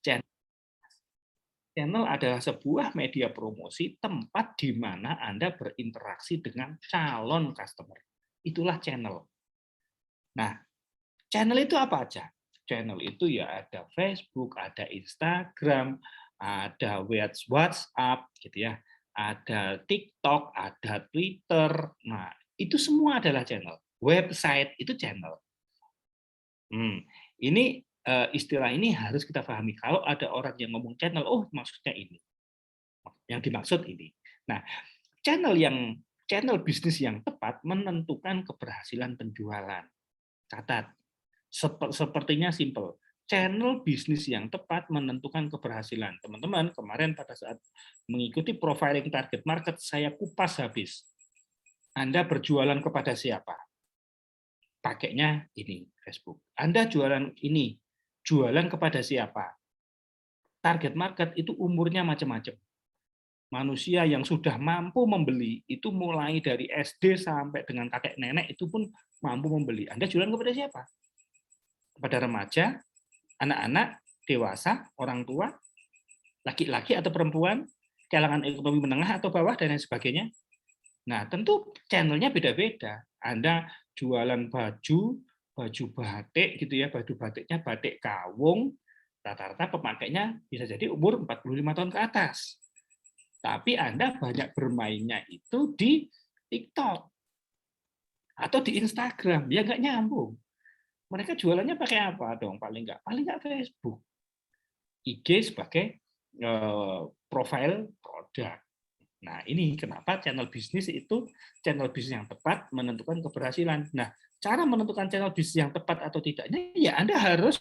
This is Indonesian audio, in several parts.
Channel adalah sebuah media promosi, tempat di mana Anda berinteraksi dengan calon customer. Itulah channel. Nah, channel itu apa aja? Channel itu ya ada Facebook, ada Instagram, ada WhatsApp gitu ya, ada TikTok, ada Twitter. Nah, itu semua adalah channel. Website itu channel. Ini istilah ini harus kita pahami. Kalau ada orang yang ngomong channel, oh maksudnya ini. Yang dimaksud ini. Nah, channel bisnis yang tepat menentukan keberhasilan penjualan. Catat, sepertinya simple. Channel bisnis yang tepat menentukan keberhasilan. Teman-teman, kemarin pada saat mengikuti profiling target market, saya kupas habis. Anda berjualan kepada siapa? Pakainya ini, Facebook. Anda jualan ini, jualan kepada siapa? Target market itu umurnya macam-macam. Manusia yang sudah mampu membeli, itu mulai dari SD sampai dengan kakek nenek itu pun mampu membeli. Anda jualan kepada siapa? Kepada remaja, anak-anak, dewasa, orang tua, laki-laki atau perempuan, kalangan ekonomi menengah atau bawah, dan lain sebagainya. Nah, tentu channelnya beda-beda. Anda jualan baju batik gitu ya, baju batiknya batik kawung, rata-rata pemakainya bisa jadi umur 45 tahun ke atas. Tapi Anda banyak bermainnya itu di TikTok atau di Instagram, ya nggak nyambung. Mereka jualannya pakai apa dong? Paling nggak Facebook. IG sebagai profil produk. Nah, ini kenapa channel bisnis yang tepat menentukan keberhasilan. Nah, cara menentukan channel bisnis yang tepat atau tidaknya, ya Anda harus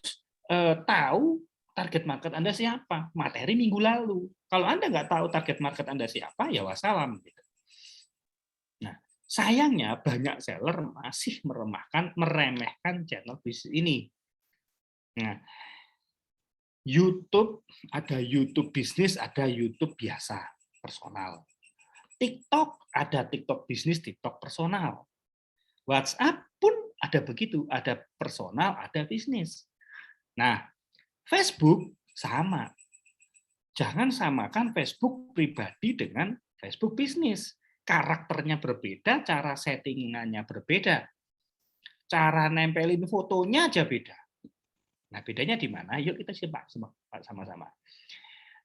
tahu target market Anda siapa. Materi minggu lalu. Kalau Anda nggak tahu target market Anda siapa, ya wassalam. Gitu. Nah, sayangnya banyak seller masih meremehkan channel bisnis ini. Nah, YouTube, ada YouTube bisnis, ada YouTube biasa, personal. TikTok, ada TikTok bisnis, TikTok personal. WhatsApp pun ada begitu, ada personal, ada bisnis. Nah, Facebook sama. Jangan samakan Facebook pribadi dengan Facebook bisnis. Karakternya berbeda, cara settingannya berbeda. Cara nempelin fotonya aja beda. Nah, bedanya di mana? Yuk kita simak sama-sama.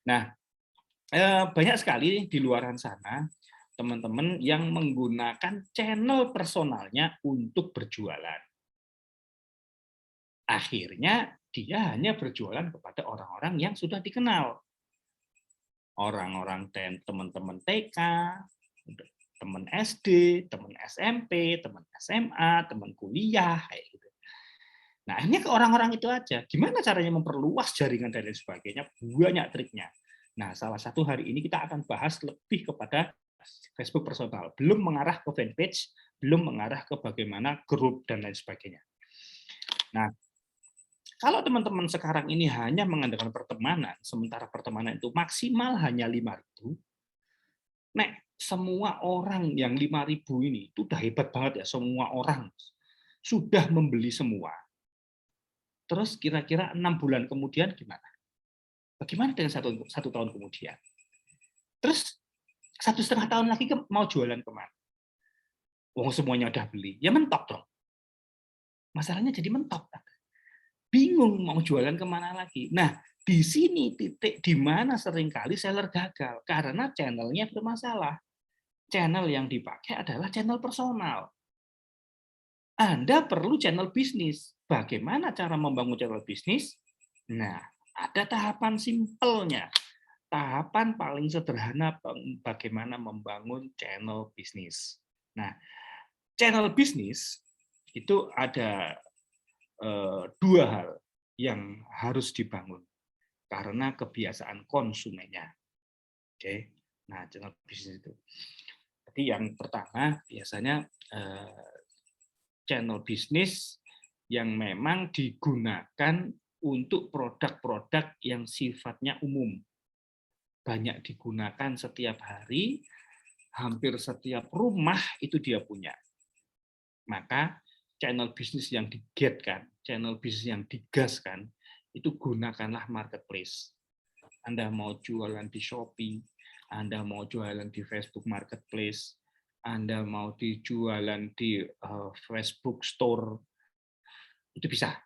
Nah, banyak sekali di luar sana teman-teman yang menggunakan channel personalnya untuk berjualan. Akhirnya dia hanya berjualan kepada orang-orang yang sudah dikenal. Orang-orang teman-teman TK, teman SD, teman SMP, teman SMA, teman kuliah, kayak gitu. Nah, akhirnya ke orang-orang itu aja. Gimana caranya memperluas jaringan dan lain sebagainya? Banyak triknya. Nah, salah satu hari ini kita akan bahas lebih kepada Facebook personal. Belum mengarah ke fanpage, belum mengarah ke bagaimana grup dan lain sebagainya. Nah, kalau teman-teman sekarang ini hanya mengandalkan pertemanan, sementara pertemanan itu maksimal hanya 5.000, semua orang yang 5.000 ini, itu udah hebat banget ya, semua orang sudah membeli semua. Terus kira-kira 6 bulan kemudian gimana? Bagaimana dengan satu tahun kemudian? Terus 1,5 tahun lagi mau jualan kemana? Wong semuanya udah beli, ya mentok dong. Masalahnya jadi mentok. Bingung mau jualan kemana lagi. Nah, di sini titik di mana seringkali seller gagal karena channelnya bermasalah. Channel yang dipakai adalah channel personal. Anda perlu channel bisnis. Bagaimana cara membangun channel bisnis? Nah, ada tahapan simpelnya. Tahapan paling sederhana bagaimana membangun channel bisnis. Nah, channel bisnis itu ada dua hal yang harus dibangun karena kebiasaan konsumennya. Oke, nah channel bisnis itu. Jadi yang pertama biasanya channel bisnis yang memang digunakan untuk produk-produk yang sifatnya umum. Banyak digunakan setiap hari, hampir setiap rumah itu dia punya. Maka channel bisnis yang digetkan, channel bisnis yang digaskan, itu gunakanlah marketplace. Anda mau jualan di Shopee, Anda mau jualan di Facebook Marketplace, Anda mau dijualan di Facebook Store, itu bisa.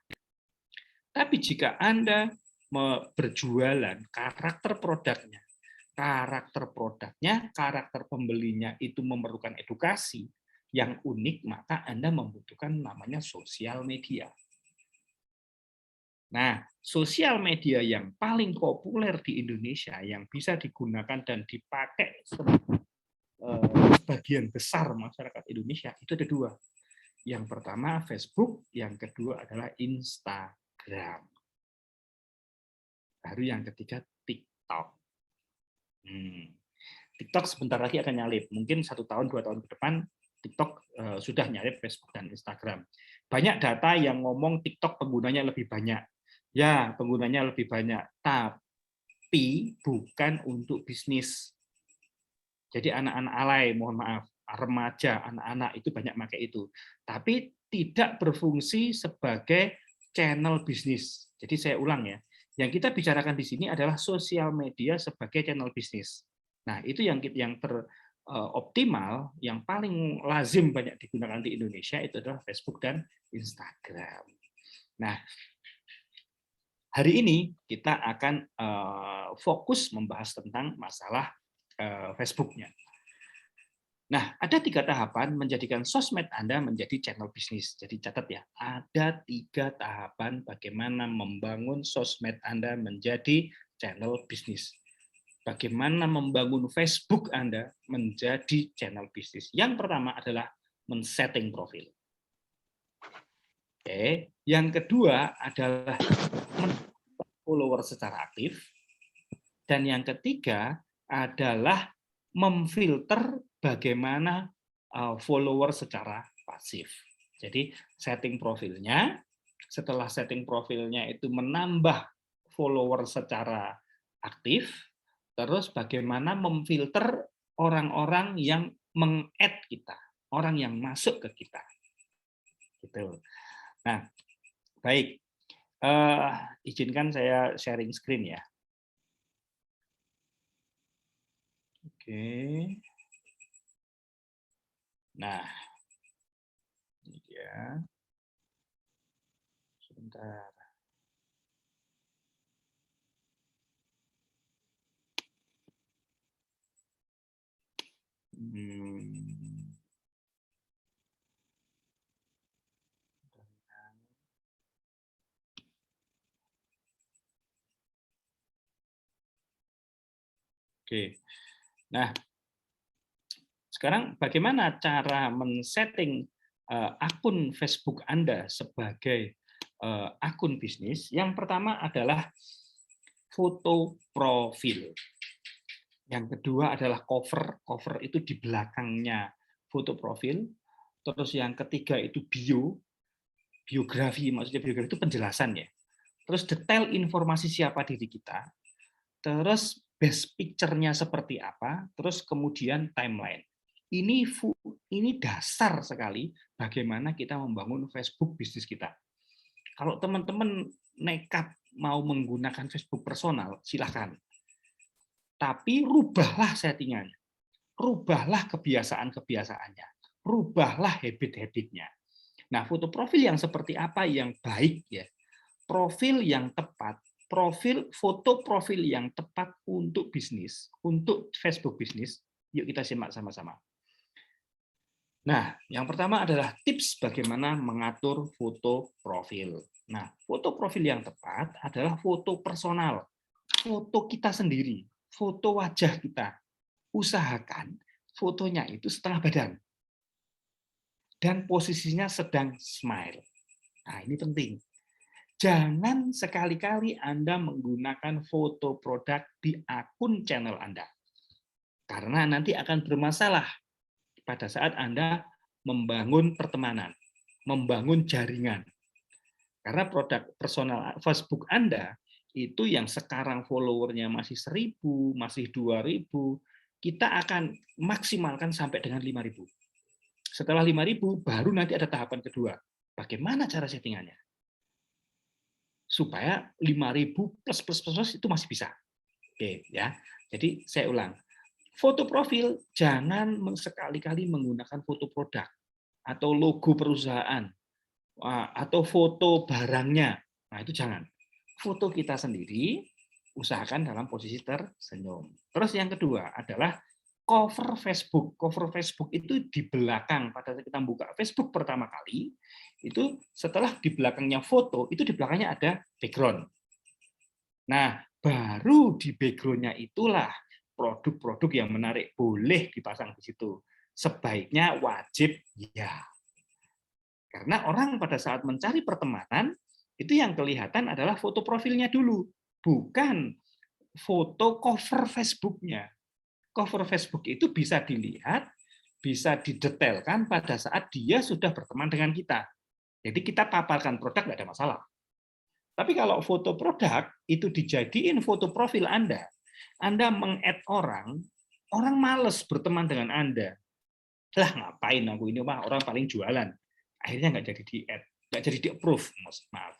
Tapi jika Anda berjualan karakter produknya, karakter pembelinya itu memerlukan edukasi yang unik, maka Anda membutuhkan namanya sosial media. Nah, sosial media yang paling populer di Indonesia yang bisa digunakan dan dipakai sebagian besar masyarakat Indonesia itu ada dua. Yang pertama Facebook, yang kedua adalah Instagram. Baru yang ketiga TikTok. TikTok sebentar lagi akan nyalip. Mungkin 1 tahun, 2 tahun ke depan TikTok sudah nyalip Facebook dan Instagram. Banyak data yang ngomong TikTok penggunanya lebih banyak. Ya, penggunanya lebih banyak, tapi bukan untuk bisnis. Jadi anak-anak alay, mohon maaf, remaja, anak-anak itu banyak pakai itu. Tapi tidak berfungsi sebagai channel bisnis. Jadi saya ulang ya, yang kita bicarakan di sini adalah sosial media sebagai channel bisnis. Nah, itu yang optimal, yang paling lazim banyak digunakan di Indonesia itu adalah Facebook dan Instagram. Nah, hari ini kita akan fokus membahas tentang masalah Facebook-nya. Nah, ada 3 tahapan menjadikan sosmed Anda menjadi channel bisnis. Jadi catat ya, ada 3 tahapan bagaimana membangun sosmed Anda menjadi channel bisnis. Bagaimana membangun Facebook Anda menjadi channel bisnis. Yang pertama adalah men-setting profil. Oke, yang kedua adalah follower secara aktif, dan yang ketiga adalah memfilter bagaimana follower secara pasif. Jadi setting profilnya, setelah setting profilnya itu menambah follower secara aktif, terus bagaimana memfilter orang-orang yang meng-add kita, orang yang masuk ke kita. Gitu. Nah, baik. Izinkan saya sharing screen ya. Oke. Nah, ini dia. Sebentar. Oke. Nah, sekarang bagaimana cara men-setting akun Facebook Anda sebagai akun bisnis? Yang pertama adalah foto profil. Yang kedua adalah cover. Cover itu di belakangnya foto profil. Terus yang ketiga itu biografi. Maksudnya biografi itu penjelasan ya. Terus detail informasi siapa diri kita. Terus best picture-nya seperti apa. Terus kemudian timeline. Ini dasar sekali bagaimana kita membangun Facebook bisnis kita. Kalau teman-teman nekat mau menggunakan Facebook personal, silahkan. Tapi rubahlah settingannya. Rubahlah kebiasaan-kebiasaan-nya. Rubahlah habit-habitnya. Nah, foto profil yang seperti apa yang baik ya? Profil yang tepat, foto profil yang tepat untuk bisnis, untuk Facebook bisnis. Yuk kita simak sama-sama. Nah, yang pertama adalah tips bagaimana mengatur foto profil. Nah, foto profil yang tepat adalah foto personal, foto kita sendiri, foto wajah kita. Usahakan fotonya itu setengah badan dan posisinya sedang smile. Nah, ini penting. Jangan sekali-kali Anda menggunakan foto produk di akun channel Anda, karena nanti akan bermasalah pada saat Anda membangun pertemanan, membangun jaringan. Karena produk personal Facebook Anda itu yang sekarang followernya masih 1.000, masih 2.000, kita akan maksimalkan sampai dengan 5.000. Setelah 5.000, baru nanti ada tahapan kedua. Bagaimana cara settingannya? supaya 5.000 plus plus plus plus itu masih bisa. Oke, ya. Jadi saya ulang. Foto profil jangan sekali-kali menggunakan foto produk atau logo perusahaan atau foto barangnya. Nah, itu jangan. Foto kita sendiri, usahakan dalam posisi tersenyum. Terus yang kedua adalah cover Facebook. Cover Facebook itu di belakang, pada saat kita buka Facebook pertama kali, itu setelah di belakangnya foto, itu di belakangnya ada background. Nah, baru di background-nya itulah produk-produk yang menarik boleh dipasang di situ. Sebaiknya wajib ya. Karena orang pada saat mencari pertemanan, itu yang kelihatan adalah foto profilnya dulu, bukan foto cover Facebook-nya. Cover Facebook itu bisa dilihat, bisa didetailkan pada saat dia sudah berteman dengan kita. Jadi kita paparkan produk nggak ada masalah. Tapi kalau foto produk itu dijadiin foto profil Anda meng-add orang, orang males berteman dengan Anda. Lah ngapain aku ini mah orang paling jualan. Akhirnya nggak jadi di-add, nggak jadi di-approve, maaf.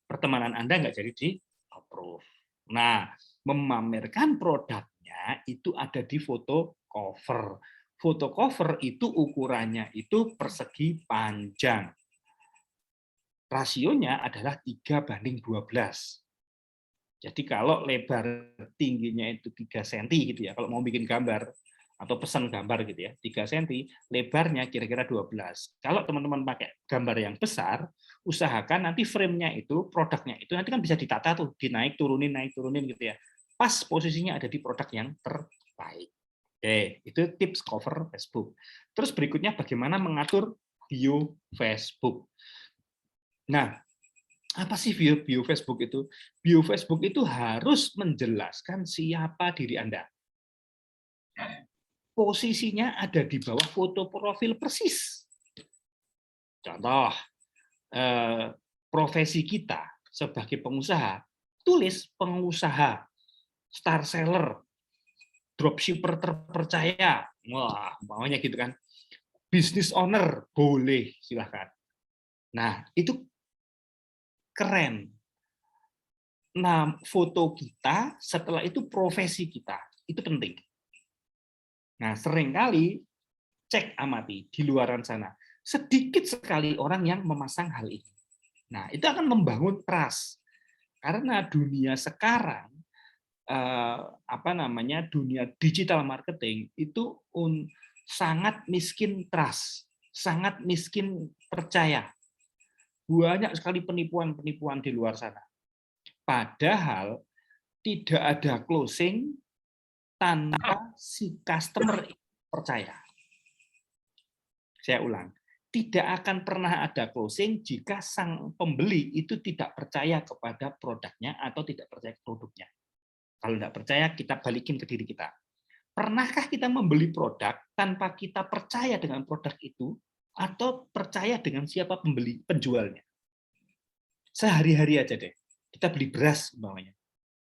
Pertemanan Anda nggak jadi di-approve. Nah, memamerkan produknya itu ada di foto cover. Foto cover itu ukurannya itu persegi panjang. Rasionya adalah 3:12. Jadi kalau lebar tingginya itu 3 cm gitu ya, kalau mau bikin gambar atau pesan gambar gitu ya, 3 cm, lebarnya kira-kira 12. Kalau teman-teman pakai gambar yang besar, usahakan nanti frame-nya itu, produknya itu nanti kan bisa ditata tuh, naik turunin gitu ya. Pas posisinya ada di produk yang terbaik. Oke, itu tips cover Facebook. Terus berikutnya bagaimana mengatur bio Facebook. Nah, apa sih bio Facebook itu? Bio Facebook itu harus menjelaskan siapa diri Anda. Posisinya ada di bawah foto profil persis. Contoh, profesi kita sebagai pengusaha, tulis pengusaha, star seller, dropshipper terpercaya. Wah, maunya gitu kan. Business owner, boleh, silahkan. Nah, itu keren. Nah, foto kita, setelah itu profesi kita, itu penting. Nah, seringkali cek amati di luaran sana, sedikit sekali orang yang memasang hal ini. Nah, itu akan membangun trust. Karena dunia sekarang dunia digital marketing itu sangat miskin trust, sangat miskin percaya. Banyak sekali penipuan-penipuan di luar sana. Padahal tidak ada closing tanpa si customer percaya. Saya ulang, tidak akan pernah ada closing jika sang pembeli itu tidak percaya kepada produknya atau tidak percaya ke produknya. Kalau tidak percaya, kita balikin ke diri kita. Pernahkah kita membeli produk tanpa kita percaya dengan produk itu atau percaya dengan siapa penjualnya? Sehari-hari aja deh, kita beli beras umpamanya.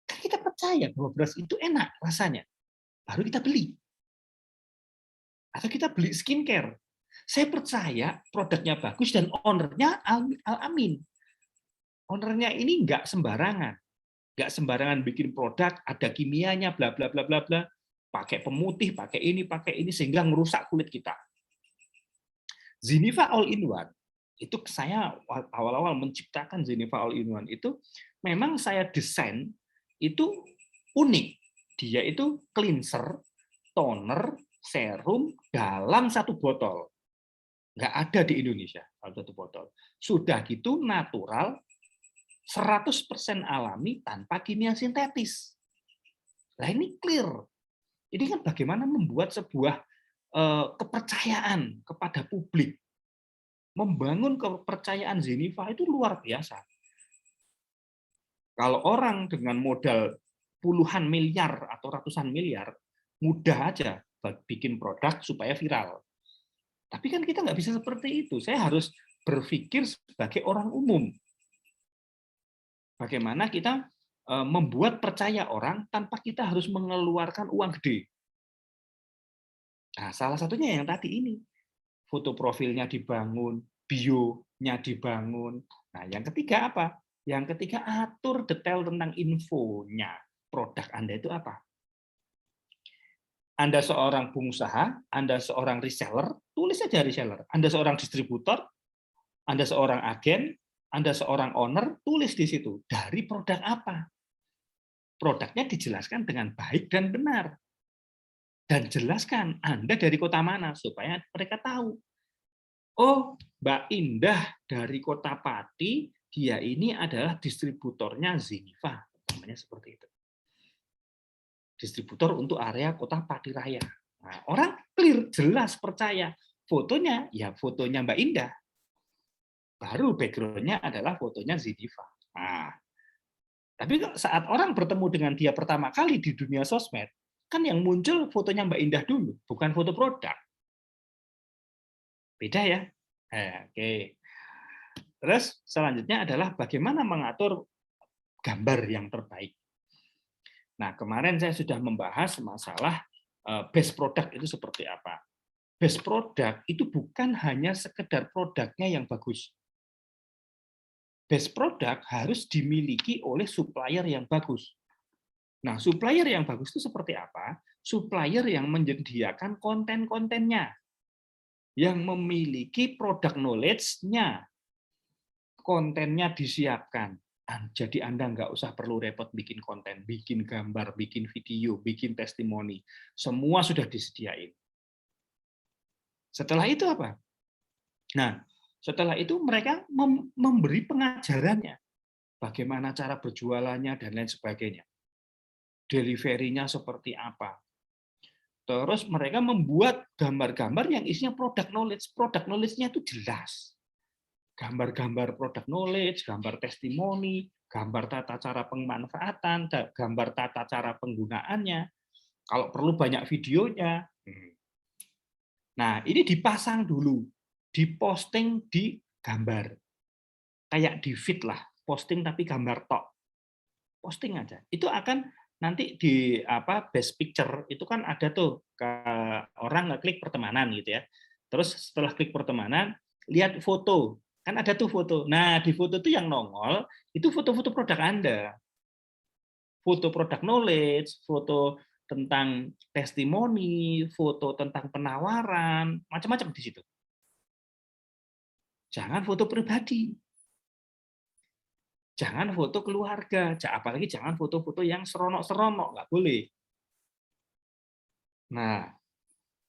Kan kita percaya bahwa beras itu enak rasanya, baru kita beli. Atau kita beli skincare. Saya percaya produknya bagus dan ownernya Al-Amin. Ownernya ini nggak sembarangan bikin produk, ada kimianya, bla bla bla bla bla, pakai pemutih, pakai ini sehingga merusak kulit kita. Ziniva All-in-One itu saya awal-awal menciptakan Ziniva All-in-One itu memang saya desain itu unik. Dia itu cleanser, toner, serum dalam satu botol. Nggak ada di Indonesia dalam satu botol. Sudah gitu natural, 100% alami tanpa kimia sintetis. Nah ini clear. Ini kan bagaimana membuat sebuah kepercayaan kepada publik. Membangun kepercayaan Zeniva itu luar biasa. Kalau orang dengan modal puluhan miliar atau ratusan miliar, mudah aja bikin produk supaya viral. Tapi kan kita nggak bisa seperti itu. Saya harus berpikir sebagai orang umum. Bagaimana kita membuat percaya orang tanpa kita harus mengeluarkan uang gede. Nah, salah satunya yang tadi ini. Foto profilnya dibangun, bio-nya dibangun. Nah, yang ketiga apa? Yang ketiga, atur detail tentang infonya. Produk Anda itu apa? Anda seorang pengusaha, Anda seorang reseller, tulis saja reseller. Anda seorang distributor, Anda seorang agen, Anda seorang owner, tulis di situ. Dari produk apa? Produknya dijelaskan dengan baik dan benar. Dan jelaskan Anda dari kota mana, supaya mereka tahu. Oh, Mbak Indah dari Kota Pati, dia ini adalah distributornya Zeniva. Namanya seperti itu. Distributor untuk area Kota Pati Raya. Nah, orang clear, jelas, percaya. Fotonya, ya fotonya Mbak Indah. Baru background-nya adalah fotonya Zeniva. Nah, tapi saat orang bertemu dengan dia pertama kali di dunia sosmed, kan yang muncul fotonya Mbak Indah dulu, bukan foto produk. Beda ya? Oke. Terus selanjutnya adalah bagaimana mengatur gambar yang terbaik. Nah, kemarin saya sudah membahas masalah base product itu seperti apa. Base product itu bukan hanya sekedar produknya yang bagus. Base product harus dimiliki oleh supplier yang bagus. Nah, supplier yang bagus itu seperti apa? Supplier yang menyediakan konten-kontennya, yang memiliki product knowledge-nya, kontennya disiapkan. Jadi Anda nggak usah perlu repot bikin konten, bikin gambar, bikin video, bikin testimoni. Semua sudah disediain. Setelah itu apa? Nah, setelah itu mereka memberi pengajarannya. Bagaimana cara berjualannya dan lain sebagainya. Delivery-nya seperti apa. Terus mereka membuat gambar-gambar yang isinya product knowledge. Product knowledge-nya itu jelas. Gambar-gambar product knowledge, gambar testimoni, gambar tata cara pemanfaatan, gambar tata cara penggunaannya. Kalau perlu banyak videonya. Nah, ini dipasang dulu, diposting di gambar. Kayak di feed lah, posting tapi gambar tok. Posting aja. Itu akan nanti di best picture itu kan ada tuh ke orang ngeklik pertemanan gitu ya. Terus setelah klik pertemanan, lihat foto. Kan ada tuh foto. Nah, di foto itu yang nongol itu foto-foto produk Anda. Foto produk knowledge, foto tentang testimoni, foto tentang penawaran, macam-macam di situ. Jangan foto pribadi. Jangan foto keluarga, apalagi jangan foto-foto yang seronok-seronok, nggak boleh. Nah,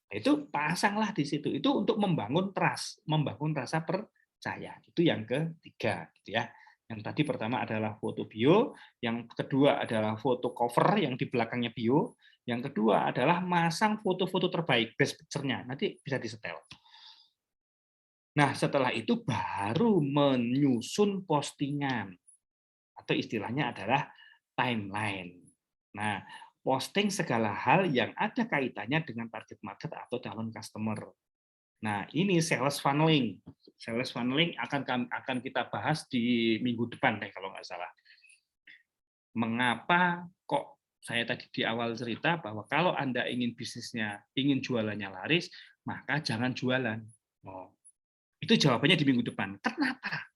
itu pasanglah di situ. Itu untuk membangun trust, membangun rasa percaya. Itu yang ketiga, gitu ya. Yang tadi pertama adalah foto bio, yang kedua adalah foto cover yang di belakangnya bio, yang kedua adalah masang foto-foto terbaik, best picture-nya. Nanti bisa disetel. Nah, setelah itu baru menyusun postingan. Atau istilahnya adalah timeline. Nah, posting segala hal yang ada kaitannya dengan target market atau calon customer. Nah, ini sales funneling. Sales funneling akan kita bahas di minggu depan deh kalau nggak salah. Mengapa kok saya tadi di awal cerita bahwa kalau Anda ingin bisnisnya, ingin jualannya laris, maka jangan jualan. Oh, itu jawabannya di minggu depan. Kenapa?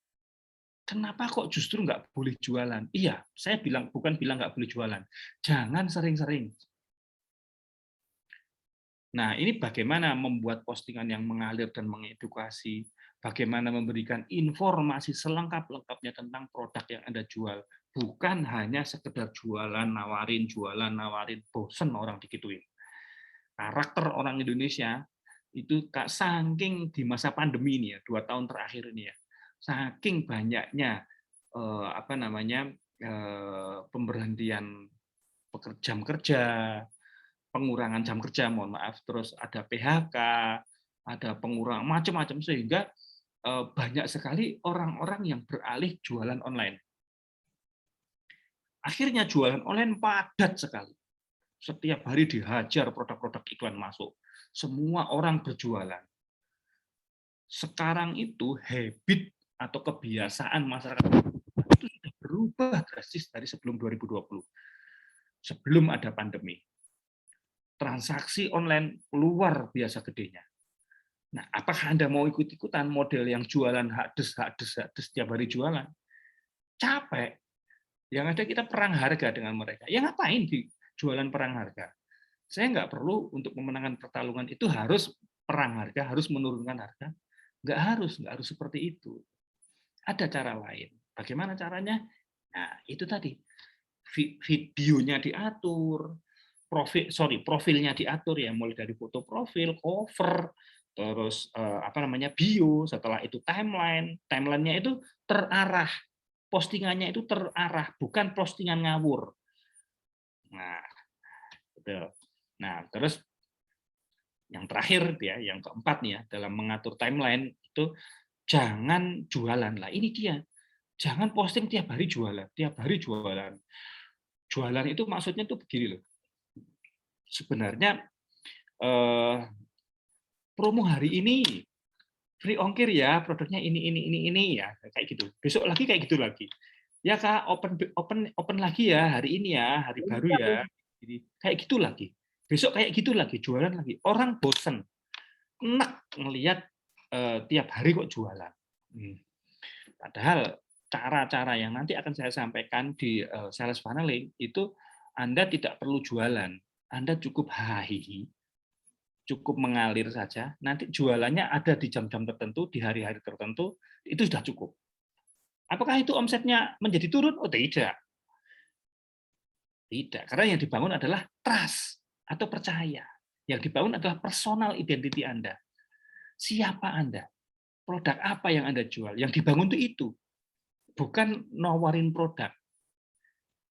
Kenapa kok justru nggak boleh jualan? Iya, saya bukan bilang nggak boleh jualan. Jangan sering-sering. Nah, ini bagaimana membuat postingan yang mengalir dan mengedukasi, bagaimana memberikan informasi selengkap-lengkapnya tentang produk yang Anda jual. Bukan hanya sekedar jualan, nawarin, bosen orang dikituin. Karakter orang Indonesia itu saking di masa pandemi ini ya, 2 tahun terakhir ini ya, saking banyaknya pemberhentian jam kerja, pengurangan jam kerja, mohon maaf, terus ada PHK, ada pengurangan macam-macam sehingga banyak sekali orang-orang yang beralih jualan online. Akhirnya jualan online padat sekali. Setiap hari dihajar produk-produk iklan masuk. Semua orang berjualan. Sekarang itu habit atau kebiasaan masyarakat itu sudah berubah drastis dari sebelum 2020. Sebelum ada pandemi. Transaksi online luar biasa gedenya. Nah, apakah Anda mau ikut-ikutan model yang jualan hakdes setiap hari jualan? capek. Yang ada kita perang harga dengan mereka. Ya ngapain di jualan perang harga? Saya nggak perlu untuk memenangkan pertarungan itu harus perang harga, harus menurunkan harga. Nggak harus seperti itu. Ada cara lain. Bagaimana caranya? Nah, itu tadi. Videonya diatur, profilnya diatur ya, mulai dari foto profil, cover, terus bio, setelah itu timeline-nya itu terarah, postingannya itu terarah, bukan postingan ngawur. Nah, betul. Nah, terus yang terakhir ya, yang keempat nih ya, dalam mengatur timeline itu jangan jualan lah. Ini dia. Jangan posting tiap hari jualan, tiap hari jualan. Jualan itu maksudnya tuh begini loh. Sebenarnya promo hari ini free ongkir ya, produknya ini ya, kayak gitu. Besok lagi kayak gitu lagi. Ya Kak, open lagi ya hari ini ya, hari baru ya. Jadi kayak gitu lagi. Besok kayak gitu lagi, jualan lagi. Orang bosen, enak ngelihat tiap hari kok jualan. Padahal cara-cara yang nanti akan saya sampaikan di sales funneling itu Anda tidak perlu jualan. Anda cukup hahihi, cukup mengalir saja. Nanti jualannya ada di jam-jam tertentu, di hari-hari tertentu, itu sudah cukup. Apakah itu omsetnya menjadi turun? Oh tidak. Tidak, karena yang dibangun adalah trust atau percaya. Yang dibangun adalah personal identity Anda. Siapa Anda? Produk apa yang Anda jual? Yang dibangun itu. Bukan nawarin produk.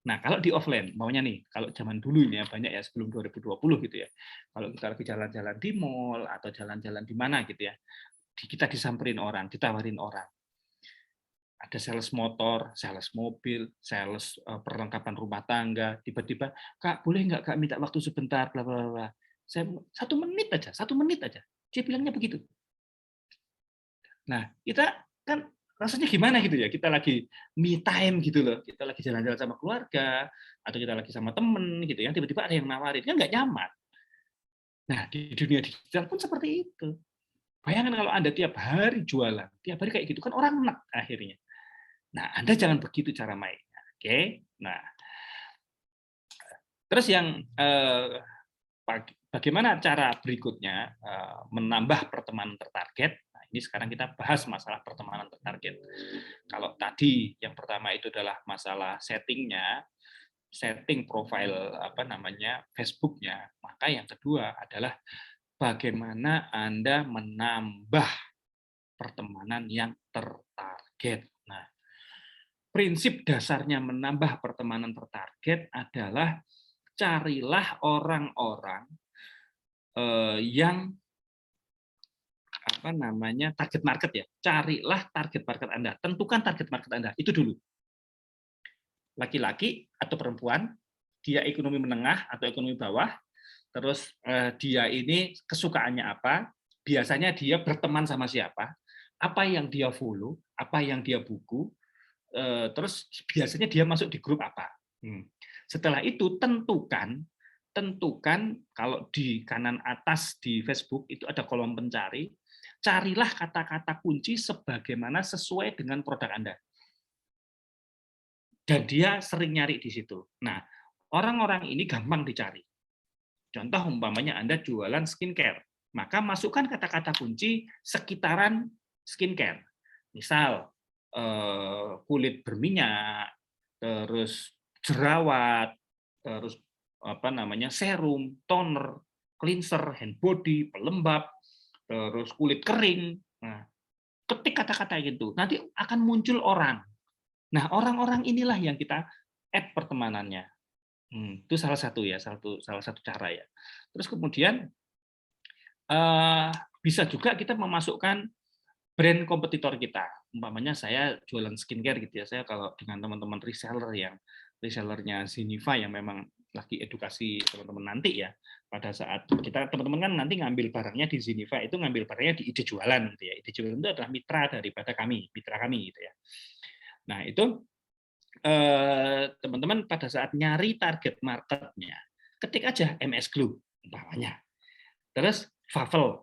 Nah, kalau di offline, maunya nih, kalau zaman dulu ini ya banyak ya sebelum 2020 gitu ya. Kalau kita lagi jalan-jalan di mall atau jalan-jalan di mana gitu ya, kita disamperin orang, ditawarin orang. Ada sales motor, sales mobil, sales perlengkapan rumah tangga, tiba-tiba, Kak, boleh nggak Kak minta waktu sebentar, bla bla bla. Saya 1 menit aja, 1 menit aja. Dia bilangnya begitu. Nah, kita kan rasanya gimana gitu ya, kita lagi me time gitu loh, kita lagi jalan-jalan sama keluarga, atau kita lagi sama temen gitu ya, tiba-tiba ada yang nawarin, kan nggak nyaman. Nah, di dunia digital pun seperti itu. Bayangkan kalau Anda tiap hari jualan, tiap hari kayak gitu, kan orang enak akhirnya. Nah, Anda jangan begitu cara mainnya. Oke? Nah, terus yang bagaimana cara berikutnya menambah pertemanan tertarget? Nah, ini sekarang kita bahas masalah pertemanan tertarget. Kalau tadi yang pertama itu adalah masalah settingnya, setting profile Facebooknya, maka yang kedua adalah bagaimana Anda menambah pertemanan yang tertarget. Nah, prinsip dasarnya menambah pertemanan tertarget adalah carilah orang-orang yang target market ya. Carilah target market Anda. Tentukan target market Anda. Itu dulu. Laki-laki atau perempuan, dia ekonomi menengah atau ekonomi bawah, terus dia ini kesukaannya apa, biasanya dia berteman sama siapa, apa yang dia follow, apa yang dia buku, terus biasanya dia masuk di grup apa. Setelah itu tentukan kalau di kanan atas di Facebook itu ada kolom pencari, carilah kata-kata kunci sebagaimana sesuai dengan produk Anda. Dan dia sering nyari di situ. Nah, orang-orang ini gampang dicari. Contoh umpamanya Anda jualan skincare, maka masukkan kata-kata kunci sekitaran skincare. Misal kulit berminyak, terus jerawat, terus serum, toner, cleanser, hand body, pelembab, terus kulit kering. Nah, ketik kata-kata itu, nanti akan muncul orang. Nah, orang-orang inilah yang kita add pertemanannya. Itu salah satu ya, salah satu cara ya. Terus kemudian bisa juga kita memasukkan brand kompetitor kita. Umpamanya saya jualan skincare gitu ya, saya kalau dengan teman-teman resellernya Zeniva yang memang lagi edukasi teman-teman nanti ya, pada saat kita teman-teman kan nanti ngambil barangnya di Zeniva itu ngambil barangnya di Ide Jualan gitu ya. Ide Jualan itu adalah mitra daripada mitra kami gitu ya. Nah, itu teman-teman pada saat nyari target marketnya, ketik aja MS Glue umpamanya, terus Fafel,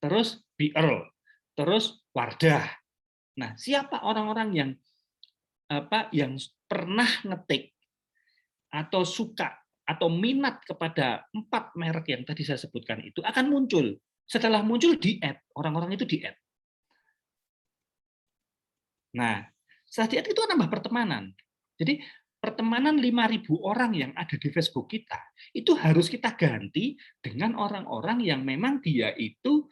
terus BR, terus Wardah. Nah, siapa orang-orang yang yang pernah ngetik atau suka atau minat kepada 4 merek yang tadi saya sebutkan itu akan muncul. Setelah muncul di-add, orang-orang itu di-add. Nah, setelah di-add itu nambah pertemanan. Jadi pertemanan 5.000 orang yang ada di Facebook kita, itu harus kita ganti dengan orang-orang yang memang dia itu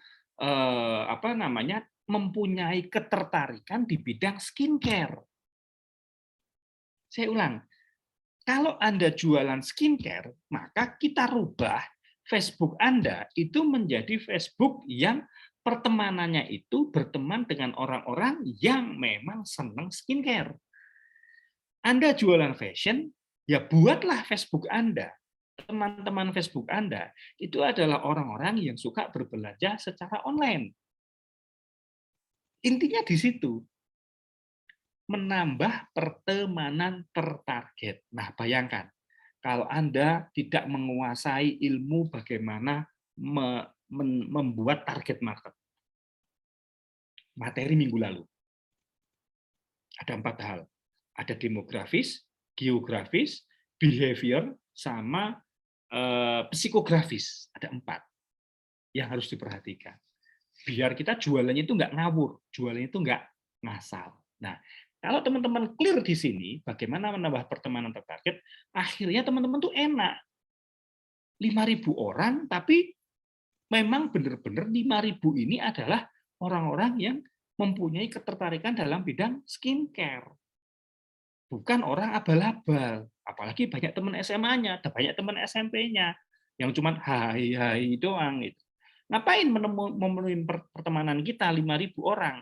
mempunyai ketertarikan di bidang skincare. Saya ulang, kalau Anda jualan skincare, maka kita rubah Facebook Anda itu menjadi Facebook yang pertemanannya itu berteman dengan orang-orang yang memang senang skincare. Anda jualan fashion, ya buatlah Facebook Anda. Teman-teman Facebook Anda itu adalah orang-orang yang suka berbelanja secara online. Intinya di situ. Menambah pertemanan tertarget. Nah, bayangkan, kalau Anda tidak menguasai ilmu bagaimana membuat target market. Materi minggu lalu. Ada 4 hal. Ada demografis, geografis, behavior, sama psikografis. Ada 4 yang harus diperhatikan. Biar kita jualannya itu nggak ngawur, jualannya itu nggak ngasal. Nah, kalau teman-teman clear di sini, bagaimana menambah pertemanan tertarget, akhirnya teman-teman tuh enak. 5.000 orang, tapi memang benar-benar 5.000 ini adalah orang-orang yang mempunyai ketertarikan dalam bidang skincare. Bukan orang abal-abal. Apalagi banyak teman SMA-nya, banyak teman SMP-nya, yang cuma hai-hai doang. Gitu. Ngapain memenuhi pertemanan kita 5.000 orang?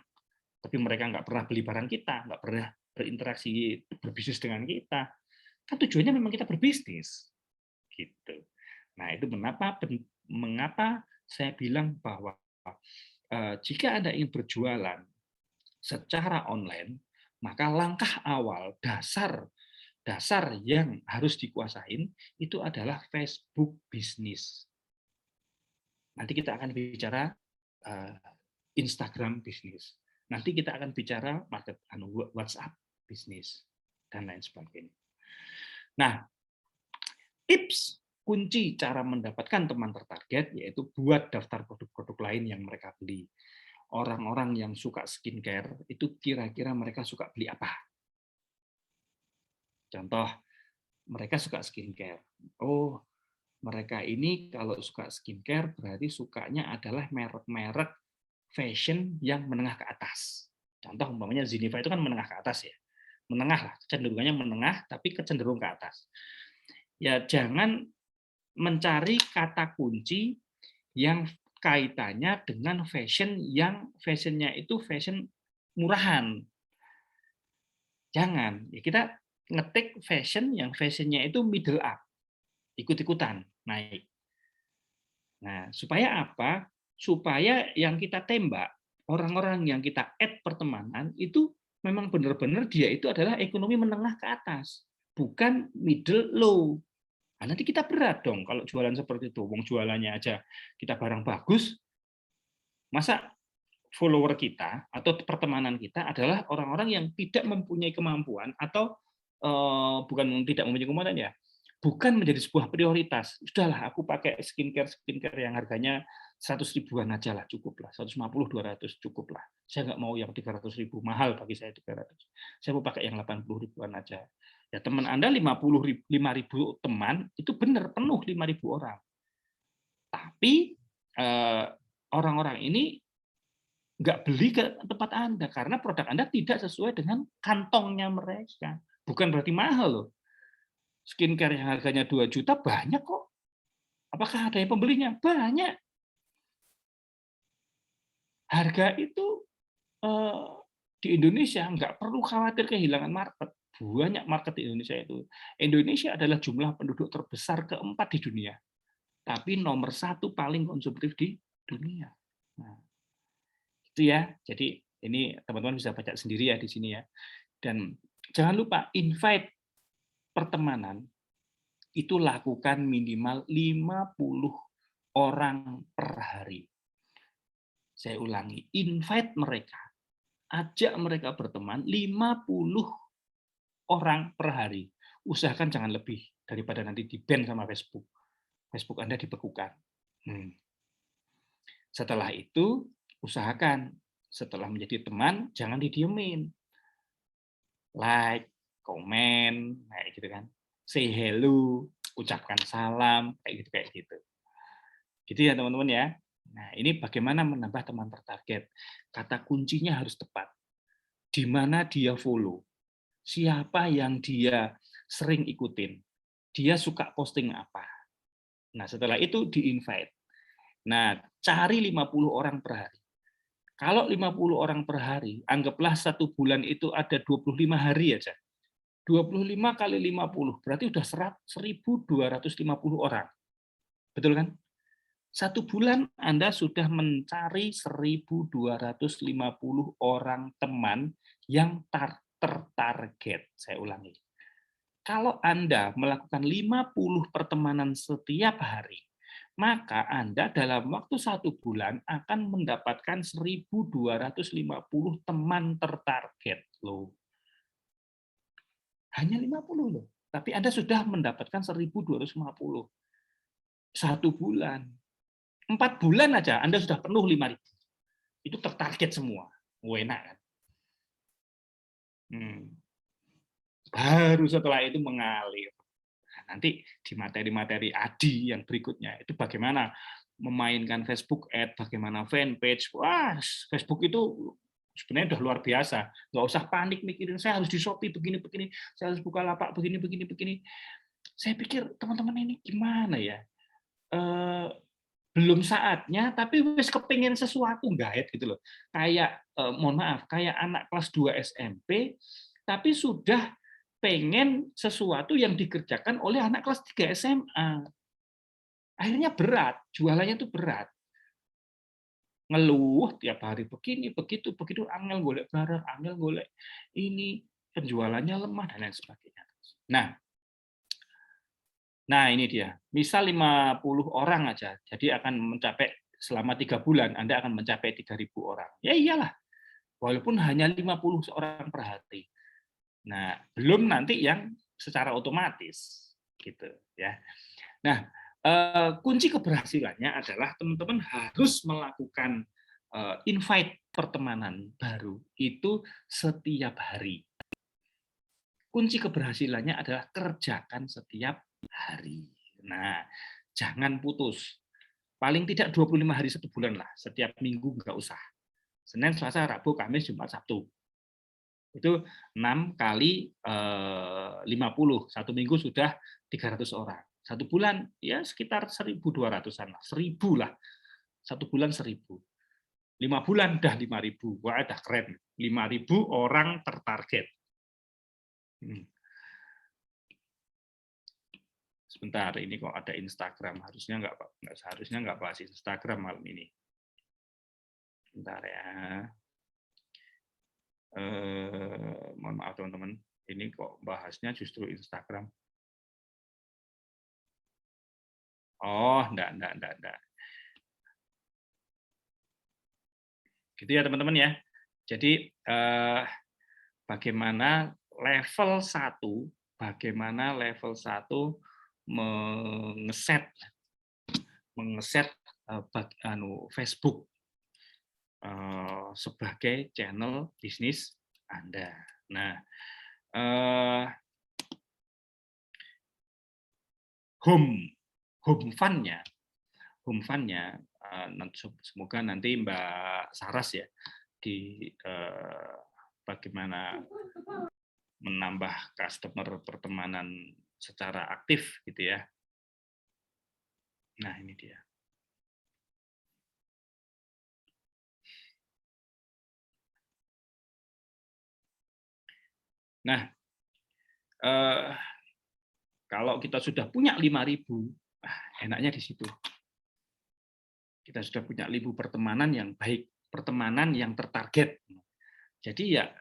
Tapi mereka nggak pernah beli barang kita, nggak pernah berinteraksi berbisnis dengan kita. Kan tujuannya memang kita berbisnis, gitu. Nah itu mengapa saya bilang bahwa jika Anda ingin berjualan secara online, maka langkah awal dasar yang harus dikuasain itu adalah Facebook bisnis. Nanti kita akan bicara Instagram bisnis. Nanti kita akan bicara WhatsApp bisnis dan lain sebagainya. Nah, tips kunci cara mendapatkan teman tertarget yaitu buat daftar produk-produk lain yang mereka beli. Orang-orang yang suka skincare itu kira-kira mereka suka beli apa? Contoh, mereka suka skincare. Oh, mereka ini kalau suka skincare berarti sukanya adalah merek-merek fashion yang menengah ke atas. Contoh umpamanya Zeneva itu kan menengah ke atas ya. Menengah lah, cenderungannya menengah tapi kecenderung ke atas. Ya jangan mencari kata kunci yang kaitannya dengan fashion yang fashionnya itu fashion murahan. Jangan. Ya kita ngetik fashion yang fashionnya itu middle up. Ikut-ikutan naik. Nah, supaya apa? Supaya yang kita tembak, orang-orang yang kita add pertemanan, itu memang benar-benar dia itu adalah ekonomi menengah ke atas, bukan middle low. Nah, nanti kita berat dong kalau jualan seperti itu. Wong jualannya aja kita barang bagus, masa follower kita atau pertemanan kita adalah orang-orang yang tidak mempunyai kemampuan atau bukan tidak mempunyai kemampuan ya, bukan menjadi sebuah prioritas. Sudahlah, aku pakai skincare yang harganya 100 ribuan aja lah, cukup lah. 150, 200 cukup lah. Saya nggak mau yang 300 ribu, mahal bagi saya 300. Saya mau pakai yang 80 ribuan aja. Ya teman Anda 5.000 teman, itu benar penuh 5.000 orang. Tapi orang-orang ini nggak beli ke tempat Anda karena produk Anda tidak sesuai dengan kantongnya mereka. Bukan berarti mahal loh. Skincare yang harganya 2 juta banyak kok. Apakah ada yang pembelinya? Banyak. Harga itu di Indonesia nggak perlu khawatir kehilangan market. Banyak market di Indonesia itu. Indonesia adalah jumlah penduduk terbesar keempat di dunia. Tapi nomor 1 paling konsumtif di dunia. Nah, itu ya. Jadi ini teman-teman bisa baca sendiri ya di sini ya. Dan jangan lupa invite pertemanan itu lakukan minimal 50 orang per hari. Saya ulangi, invite mereka, ajak mereka berteman 50 orang per hari. Usahakan jangan lebih daripada nanti di-ban sama Facebook. Facebook Anda dibekukan. Setelah itu, usahakan setelah menjadi teman, jangan didiemin. Like, komen, kayak gitu kan. Say hello, ucapkan salam, kayak gitu. Gitu ya teman-teman ya. Nah, ini bagaimana menambah teman tertarget. Kata kuncinya harus tepat. Di mana dia follow, siapa yang dia sering ikutin, dia suka posting apa. Nah, setelah itu di-invite. Nah, cari 50 orang per hari. Kalau 50 orang per hari, anggaplah 1 bulan itu ada 25 hari aja. 25 kali 50, berarti udah 1.250 orang. Betul kan? 1 bulan Anda sudah mencari 1.250 orang teman yang tertarget. Saya ulangi. Kalau Anda melakukan 50 pertemanan setiap hari, maka Anda dalam waktu 1 bulan akan mendapatkan 1.250 teman tertarget loh. Hanya 50 loh, tapi Anda sudah mendapatkan 1.250. 1 bulan. 4 bulan aja Anda sudah penuh 5.000. Itu tertarget semua. Enak kan? Baru setelah itu mengalir. Nanti di materi-materi ADI yang berikutnya itu bagaimana memainkan Facebook Ad, bagaimana fanpage. Wah, Facebook itu sebenarnya udah luar biasa. Nggak usah panik mikirin saya harus di Shopee begini, saya harus buka lapak begini. Saya pikir teman-teman ini gimana ya? Belum saatnya, tapi wis kepingin sesuatu gaet gitu loh. Kayak mohon maaf, kayak anak kelas 2 SMP, tapi sudah pengen sesuatu yang dikerjakan oleh anak kelas 3 SMA. Akhirnya berat, jualannya tuh berat. Ngeluh tiap hari begini, begitu, angel golek barang, angel golek ini, penjualannya lemah dan lain sebagainya. Nah, ini dia. Misal 50 orang aja, jadi akan mencapai selama 3 bulan Anda akan mencapai 3.000 orang. Ya iyalah, walaupun hanya 50 orang per hari. Nah, belum nanti yang secara otomatis gitu ya. Nah, kunci keberhasilannya adalah teman-teman harus melakukan invite pertemanan baru itu setiap hari. Kunci keberhasilannya adalah kerjakan setiap hari. Nah, jangan putus. Paling tidak 25 hari 1 bulan lah. Setiap minggu nggak usah. Senin, Selasa, Rabu, Kamis, Jumat, Sabtu. Itu 6 kali 50. 1 minggu sudah 300 orang. 1 bulan ya sekitar 1.200-an lah. 1.000 lah. 1 bulan 1.000. 5 bulan udah 5.000. Wah, udah keren. 5.000 orang tertarget. Sebentar, ini kok ada Instagram. Seharusnya nggak bahas Instagram malam ini. Sebentar ya. Mohon maaf teman-teman, ini kok bahasnya justru Instagram. Oh, enggak. Gitu ya teman-teman ya. Jadi bagaimana level 1 mengeset Facebook sebagai channel bisnis Anda. Nah, home fund-nya, semoga nanti Mbak Saras ya di bagaimana menambah customer pertemanan secara aktif gitu ya. Nah, ini dia. Nah, kalau kita sudah punya 5.000, enaknya di situ. Kita sudah punya 5.000 pertemanan yang baik, pertemanan yang tertarget. Jadi ya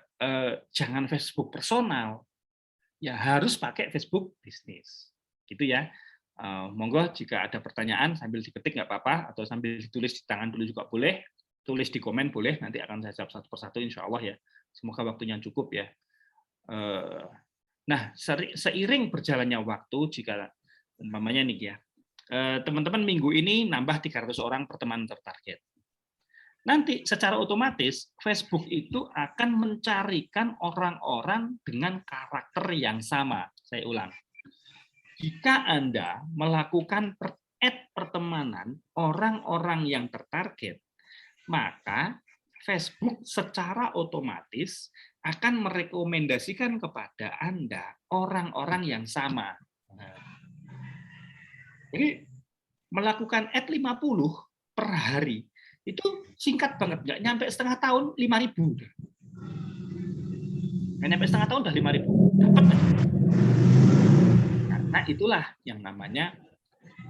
jangan Facebook personal, ya harus pakai Facebook bisnis. Gitu ya. Monggo jika ada pertanyaan sambil diketik nggak apa-apa, atau sambil ditulis di tangan dulu juga boleh, tulis di komen boleh, nanti akan saya jawab satu persatu insya Allah ya. Semoga waktunya cukup ya. Nah, seiring berjalannya waktu, jika umpamanya nih ya, teman-teman minggu ini nambah 300 orang pertemanan tertarget. Nanti secara otomatis Facebook itu akan mencarikan orang-orang dengan karakter yang sama. Saya ulang. Jika Anda melakukan add pertemanan orang-orang yang tertarget, maka Facebook secara otomatis akan merekomendasikan kepada Anda orang-orang yang sama. Jadi melakukan add 50 per hari itu singkat banget, nggak nyampe setengah tahun 5.000. Nggak nyampe setengah tahun udah 5.000. Dapat. Karena itulah yang namanya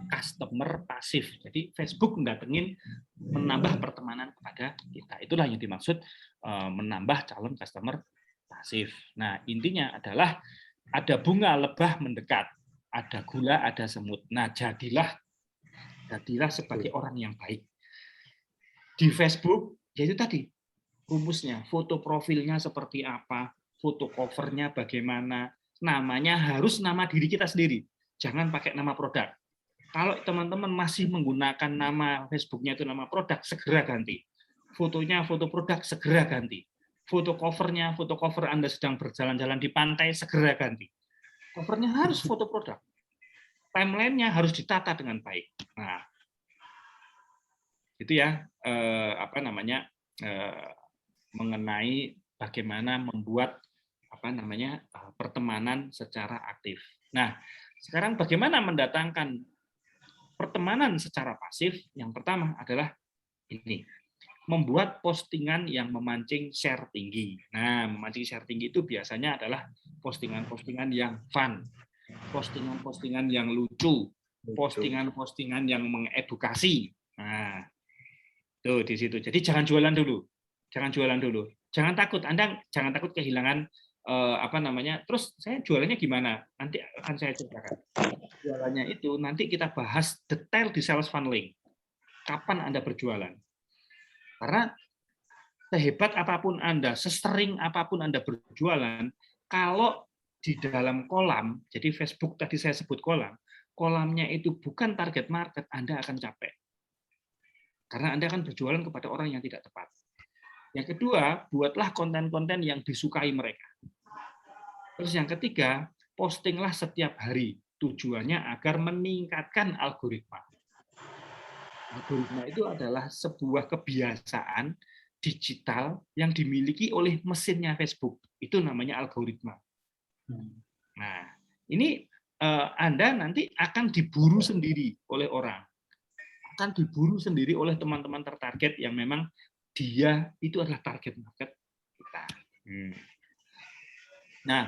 customer pasif. Jadi Facebook nggak menambah pertemanan kepada kita. Itulah yang dimaksud menambah calon customer pasif. Nah, intinya adalah ada bunga lebah mendekat, ada gula, ada semut. Nah, jadilah sebagai orang yang baik. Di Facebook, yaitu tadi rumusnya, foto profilnya seperti apa, foto covernya bagaimana, namanya harus nama diri kita sendiri. Jangan pakai nama produk. Kalau teman-teman masih menggunakan nama Facebook-nya itu nama produk, segera ganti. Fotonya foto produk, segera ganti. Foto covernya, foto cover Anda sedang berjalan-jalan di pantai, segera ganti. Covernya harus foto produk. Timeline-nya harus ditata dengan baik. Nah, itu ya mengenai bagaimana membuat pertemanan secara aktif. Nah, sekarang bagaimana mendatangkan pertemanan secara pasif? Yang pertama adalah ini, membuat postingan yang memancing share tinggi. Nah, memancing share tinggi itu biasanya adalah postingan-postingan yang fun, postingan-postingan yang lucu, postingan-postingan yang mengedukasi. Nah, tuh di situ. Jadi jangan jualan dulu. Jangan takut. Anda jangan takut kehilangan terus saya jualannya gimana? Nanti akan saya ceritakan. Jualannya itu nanti kita bahas detail di sales funneling. Kapan Anda berjualan? Karena sehebat apapun Anda, sesering apapun Anda berjualan, kalau di dalam kolam, jadi Facebook tadi saya sebut kolam, kolamnya itu bukan target market, Anda akan capek. Karena Anda akan berjualan kepada orang yang tidak tepat. Yang kedua, buatlah konten-konten yang disukai mereka. Terus yang ketiga, postinglah setiap hari. Tujuannya agar meningkatkan algoritma. Algoritma itu adalah sebuah kebiasaan digital yang dimiliki oleh mesinnya Facebook. Itu namanya algoritma. Nah, ini Anda nanti akan diburu sendiri oleh orang. Akan diburu sendiri oleh teman-teman tertarget yang memang dia itu adalah target market kita. Nah,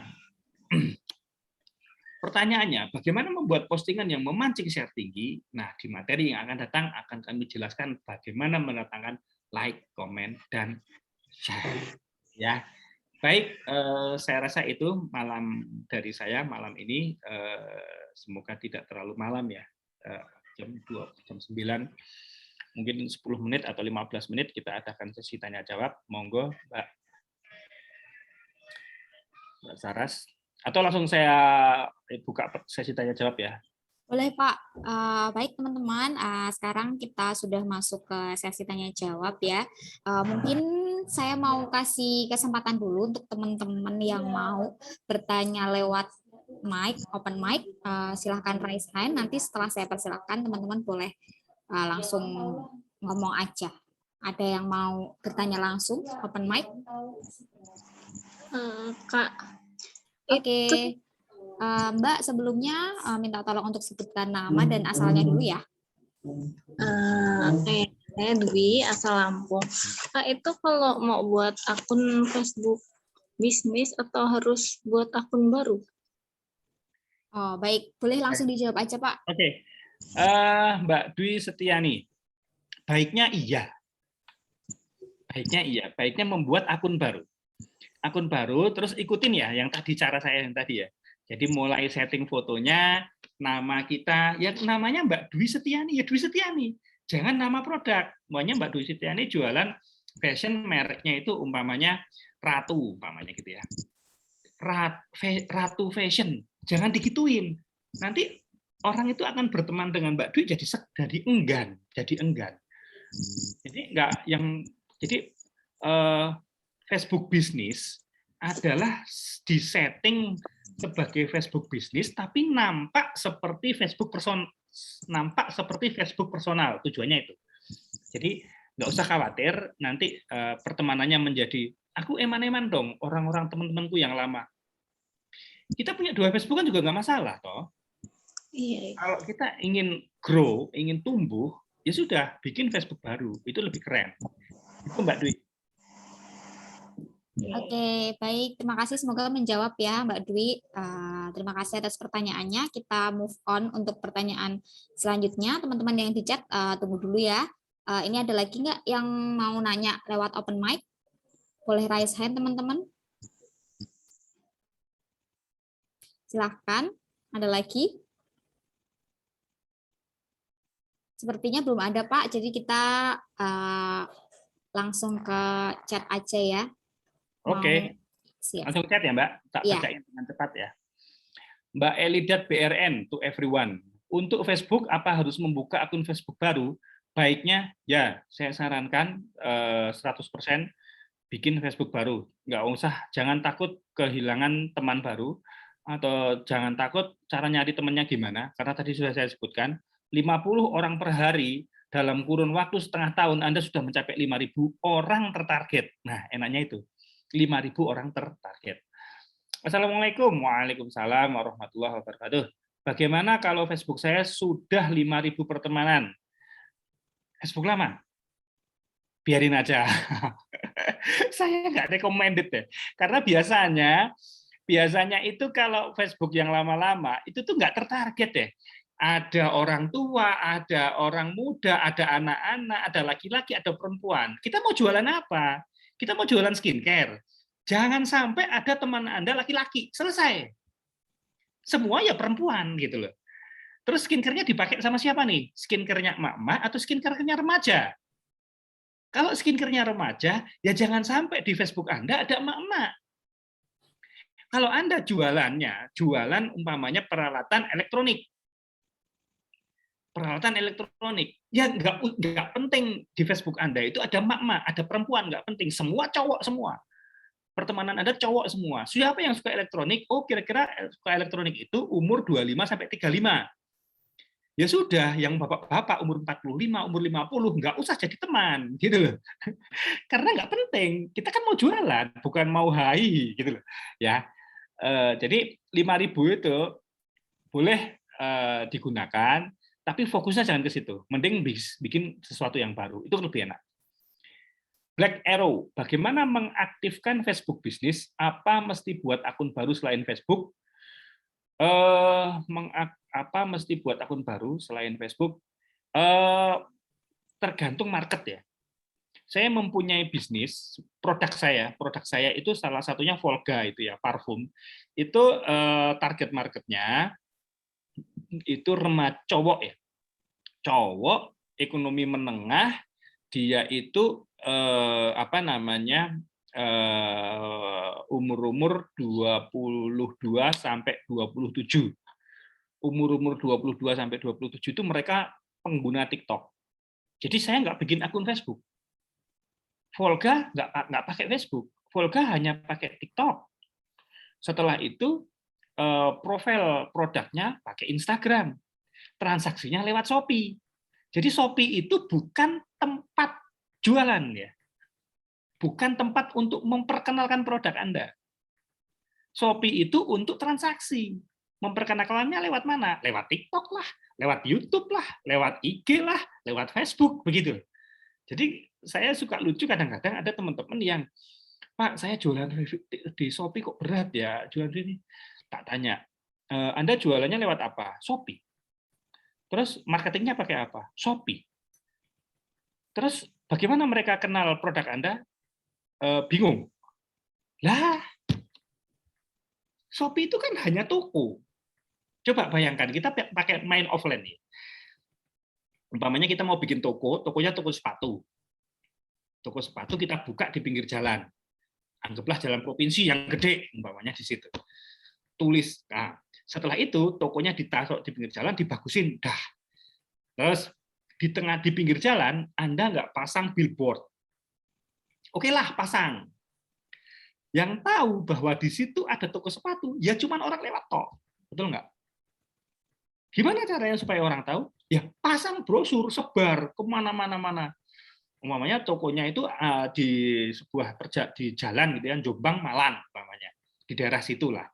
pertanyaannya, bagaimana membuat postingan yang memancing share tinggi? Nah, di materi yang akan datang akan kami jelaskan bagaimana mendatangkan like, komen, dan share. Ya, baik. Saya rasa itu malam dari saya malam ini. Semoga tidak terlalu malam ya. Jam 9. Mungkin 10 menit atau 15 menit kita adakan sesi tanya jawab. Monggo, Mbak Saras. Atau langsung saya buka sesi tanya jawab ya. Boleh Pak. Baik teman-teman, sekarang kita sudah masuk ke sesi tanya jawab ya. Mungkin saya mau kasih kesempatan dulu untuk teman-teman yang mau bertanya lewat mic, open mic, silahkan raise hand. Nanti setelah saya persilahkan, teman-teman boleh langsung ngomong aja. Ada yang mau bertanya langsung, open mic? Kak. Oke. Mbak, sebelumnya minta tolong untuk sebutkan nama dan asalnya dulu ya. Saya Dwi, asal Lampung. Kak, itu kalau mau buat akun Facebook bisnis atau harus buat akun baru? Oh, baik. Boleh langsung dijawab aja, Pak. Oke. Mbak Dwi Setiani, baiknya iya. Baiknya membuat akun baru. Akun baru, terus ikutin ya, yang tadi cara saya yang tadi ya. Jadi mulai setting fotonya, nama kita, ya namanya Mbak Dwi Setiani, ya Dwi Setiani. Jangan nama produk. Pokoknya Mbak Dwi Setiani jualan fashion, mereknya itu umpamanya Ratu, umpamanya gitu ya. Ratu Fashion. Jangan digituin. Nanti orang itu akan berteman dengan Mbak Dwi jadi enggan. Jadi Facebook bisnis adalah disetting sebagai Facebook bisnis, tapi nampak seperti Facebook personal. Tujuannya itu. Jadi nggak usah khawatir nanti pertemanannya menjadi aku eman-eman dong orang-orang teman-temanku yang lama. Kita punya 2 Facebook kan juga nggak masalah toh. Iya. Kalau kita ingin grow, ingin tumbuh, ya sudah bikin Facebook baru, itu lebih keren. Itu Mbak Dwi. Oke, baik. Terima kasih. Semoga menjawab ya, Mbak Dwi. Terima kasih atas pertanyaannya. Kita move on untuk pertanyaan selanjutnya. Teman-teman yang di chat, tunggu dulu ya. Ini ada lagi nggak yang mau nanya lewat open mic? Boleh raise hand, teman-teman. Silahkan. Ada lagi? Sepertinya belum ada, Pak. Jadi kita langsung ke chat aja ya. Oke. Siap. Langsung chat ya, Mbak. Tak bacain dengan cepat ya. Mbak Elidat BRN to everyone. Untuk Facebook, apa harus membuka akun Facebook baru? Baiknya, ya, saya sarankan 100% bikin Facebook baru. Nggak usah, jangan takut kehilangan teman baru, atau jangan takut cara nyari temannya gimana, karena tadi sudah saya sebutkan, 50 orang per hari, dalam kurun waktu setengah tahun, Anda sudah mencapai 5.000 orang tertarget. Nah, enaknya itu, 5.000 orang tertarget. Assalamualaikum. Waalaikumsalam warahmatullahi wabarakatuh. Bagaimana kalau Facebook saya sudah 5.000 pertemanan? Facebook lama? Biarin aja. Saya nggak recommended deh. Karena biasanya itu kalau Facebook yang lama-lama, itu tuh nggak tertarget deh. Ada orang tua, ada orang muda, ada anak-anak, ada laki-laki, ada perempuan. Kita mau jualan apa? Kita mau jualan skincare. Jangan sampai ada teman Anda laki-laki. Selesai. Semua ya perempuan gitu loh. Terus skincare-nya dipakai sama siapa nih? Skincare-nya emak-emak atau skincare-nya remaja? Kalau skincare-nya remaja, ya jangan sampai di Facebook Anda ada emak-emak. Kalau Anda jualan umpamanya peralatan elektronik. Ya nggak penting di Facebook Anda itu ada emak-emak, ada perempuan, nggak penting. Semua cowok semua. Pertemanan Anda cowok semua. Siapa yang suka elektronik? Oh, kira-kira suka elektronik itu umur 25-35. Ya sudah, yang bapak-bapak umur 45, umur 50, nggak usah jadi teman, gitu loh. Karena nggak penting, kita kan mau jualan, bukan mau hai, gitu loh. Ya, jadi 5.000 itu boleh digunakan, tapi fokusnya jangan ke situ. Mending bikin sesuatu yang baru, itu lebih enak. Black Arrow, bagaimana mengaktifkan Facebook bisnis? Apa mesti buat akun baru selain Facebook? Apa mesti buat akun baru selain Facebook? Tergantung market ya. Saya mempunyai bisnis, produk saya itu salah satunya Volga itu ya, parfum. Itu target marketnya itu remaja cowok ya. Cowok ekonomi menengah, dia itu umur-umur 22 sampai 27. Umur-umur 22 sampai 27 itu mereka pengguna TikTok. Jadi saya nggak bikin akun Facebook. Volga nggak pakai Facebook. Volga hanya pakai TikTok. Setelah itu profil produknya pakai Instagram. Transaksinya lewat Shopee. Jadi Shopee itu bukan tempat jualan ya. Bukan tempat untuk memperkenalkan produk Anda. Shopee itu untuk transaksi. Memperkenalkannya lewat mana? Lewat TikTok lah, lewat YouTube lah, lewat IG lah, lewat Facebook, begitu. Jadi saya suka lucu kadang-kadang ada teman-teman yang, Pak, saya jualan di Shopee kok berat ya, jualan ini. Tak tanya, Anda jualannya lewat apa? Shopee. Terus marketingnya pakai apa? Shopee. Terus bagaimana mereka kenal produk Anda? Bingung. Lah, Shopee itu kan hanya toko. Coba bayangkan, kita pakai main offline nih. Umpamanya kita mau bikin toko, tokonya toko sepatu. Toko sepatu kita buka di pinggir jalan. Anggaplah jalan provinsi yang gede, umpamanya di situ. Tulis. Nah, setelah itu tokonya ditaruh di pinggir jalan, dibagusin, dah. Terus di pinggir jalan Anda nggak pasang billboard. Oke lah, pasang. Yang tahu bahwa di situ ada toko sepatu, ya cuma orang lewat tok. Betul nggak? Gimana caranya supaya orang tahu? Ya pasang brosur, sebar kemana-mana. Umpamanya tokonya itu di sebuah di jalan gitu ya, Jombang Malang umpamanya, di daerah situlah.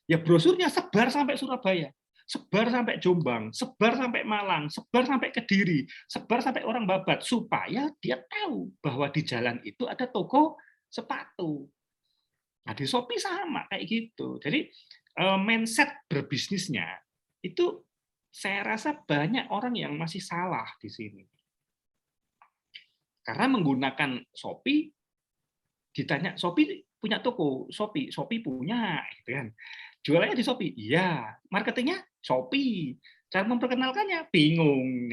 Ya brosurnya sebar sampai Surabaya, sebar sampai Jombang, sebar sampai Malang, sebar sampai Kediri, sebar sampai orang Babat, supaya dia tahu bahwa di jalan itu ada toko sepatu. Nah di Shopee sama kayak gitu. Jadi mindset berbisnisnya itu saya rasa banyak orang yang masih salah di sini. Karena menggunakan Shopee, ditanya Shopee punya toko, Shopee punya, gitu kan. Jualannya di Shopee, iya. Marketingnya Shopee. Cara memperkenalkannya bingung.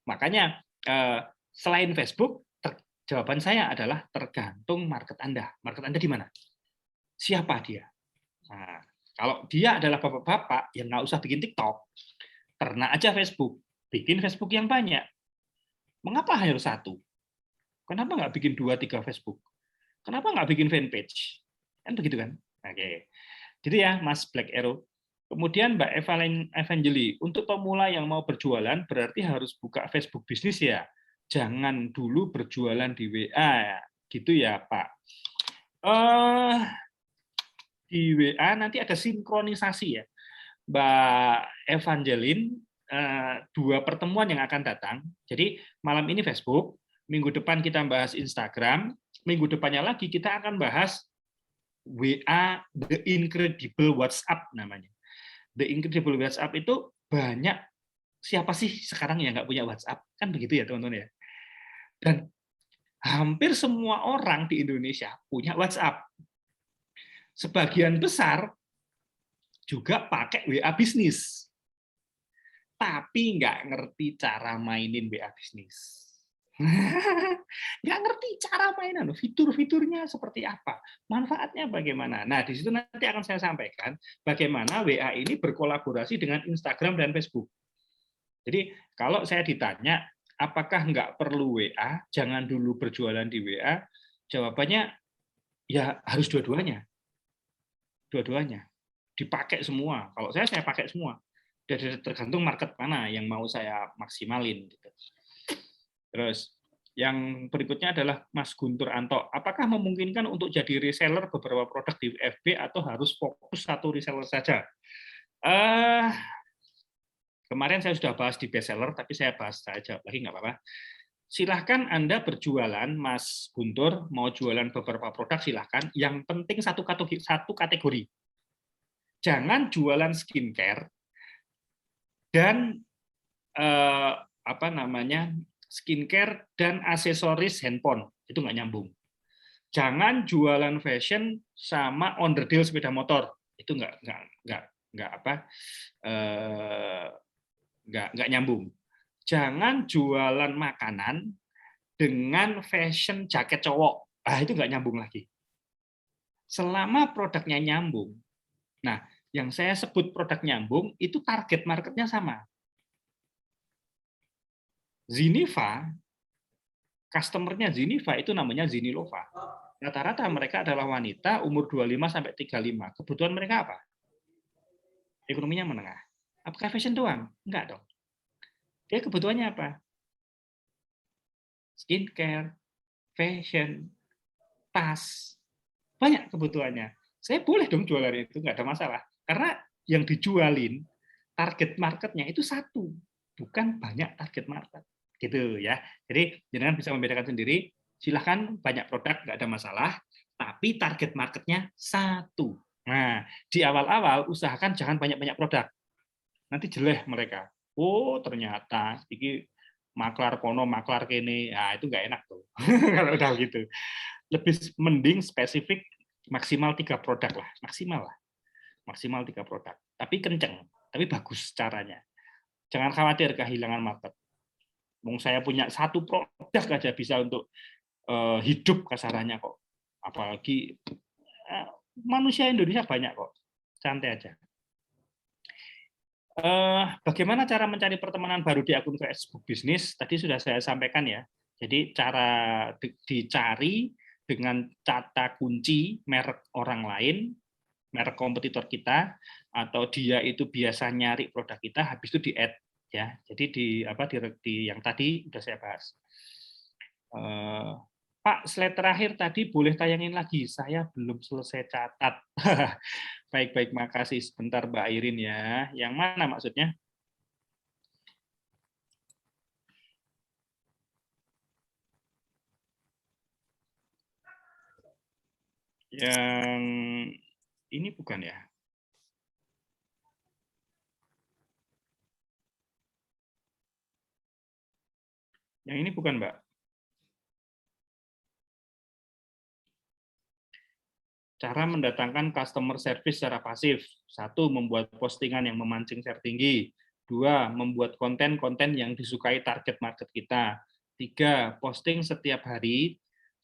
Makanya selain Facebook, jawaban saya adalah tergantung market Anda. Market Anda di mana? Siapa dia? Nah, kalau dia adalah bapak-bapak, ya nggak usah bikin TikTok. Ternak aja Facebook. Bikin Facebook yang banyak. Mengapa hanya satu? Kenapa nggak bikin 2-3 Facebook? Kenapa nggak bikin fanpage? Kan begitu kan? Oke. Jadi ya, Mas Black Arrow. Kemudian Mbak Evangeli, untuk pemula yang mau berjualan berarti harus buka Facebook bisnis ya. Jangan dulu berjualan di WA, gitu ya Pak. Di WA nanti ada sinkronisasi ya. Mbak Evangeline, 2 pertemuan yang akan datang. Jadi malam ini Facebook, minggu depan kita bahas Instagram, minggu depannya lagi kita akan bahas WA, The Incredible WhatsApp namanya. The Incredible WhatsApp itu banyak, siapa sih sekarang yang nggak punya WhatsApp? Kan begitu ya teman-teman ya. Dan hampir semua orang di Indonesia punya WhatsApp. Sebagian besar juga pakai WA bisnis. Tapi nggak ngerti cara mainin WA bisnis. Nggak ngerti cara mainan, fitur-fiturnya seperti apa, manfaatnya bagaimana. Nah, di situ nanti akan saya sampaikan bagaimana WA ini berkolaborasi dengan Instagram dan Facebook. Jadi, kalau saya ditanya, apakah nggak perlu WA, jangan dulu berjualan di WA, jawabannya, ya harus dua-duanya. Dua-duanya. Dipakai semua. Kalau saya pakai semua. Tergantung market mana yang mau saya maksimalin. Terus yang berikutnya adalah Mas Guntur Anto. Apakah memungkinkan untuk jadi reseller beberapa produk di FB atau harus fokus satu reseller saja? Kemarin saya sudah bahas di bestseller, tapi saya bahas saja lagi nggak apa-apa. Silahkan Anda berjualan, Mas Guntur, mau jualan beberapa produk silahkan. Yang penting satu kategori. Jangan jualan skincare dan skincare dan aksesoris handphone, itu nggak nyambung. Jangan jualan fashion sama onderdil sepeda motor, itu nggak nyambung. Jangan jualan makanan dengan fashion jaket cowok, itu nggak nyambung lagi. Selama produknya nyambung, nah yang saya sebut produk nyambung itu target marketnya sama. Ziniva, customer-nya Ziniva itu namanya Zinilova. Rata-rata mereka adalah wanita umur 25-35. Kebutuhan mereka apa? Ekonominya menengah. Apakah fashion doang? Enggak dong. Dia kebutuhannya apa? Skincare, fashion, tas. Banyak kebutuhannya. Saya boleh dong jualan itu, enggak ada masalah. Karena yang dijualin, target marketnya itu satu. Bukan banyak target market. Gitu ya. Jadi jangan bisa membedakan sendiri, silahkan banyak produk nggak ada masalah, tapi target marketnya satu. Nah, di awal-awal usahakan jangan banyak-banyak produk. Nanti jeleh mereka. Oh, ternyata ini maklar kono, maklar kene. Nah, itu nggak enak tuh. Kalau udah gitu. Lebih mending spesifik maksimal 3 produk lah, maksimal 3 produk. Tapi kenceng, tapi bagus caranya. Jangan khawatir kehilangan market. Saya punya 1 produk aja bisa untuk hidup kasarannya kok. Apalagi manusia Indonesia banyak kok, santai aja. Bagaimana cara mencari pertemanan baru di akun Facebook bisnis? Tadi sudah saya sampaikan ya. Jadi cara dicari dengan kata kunci merek orang lain, merek kompetitor kita, atau dia itu biasa nyari produk kita, habis itu di-add ya. Jadi di yang tadi sudah saya bahas. Pak, slide terakhir tadi boleh tayangin lagi. Saya belum selesai catat. Baik, makasih. Sebentar Mbak Airin ya. Yang mana maksudnya? Yang ini bukan ya? Yang ini bukan, Mbak. Cara mendatangkan customer service secara pasif. 1. Membuat postingan yang memancing share tinggi. 2. Membuat konten-konten yang disukai target market kita. 3. Posting setiap hari.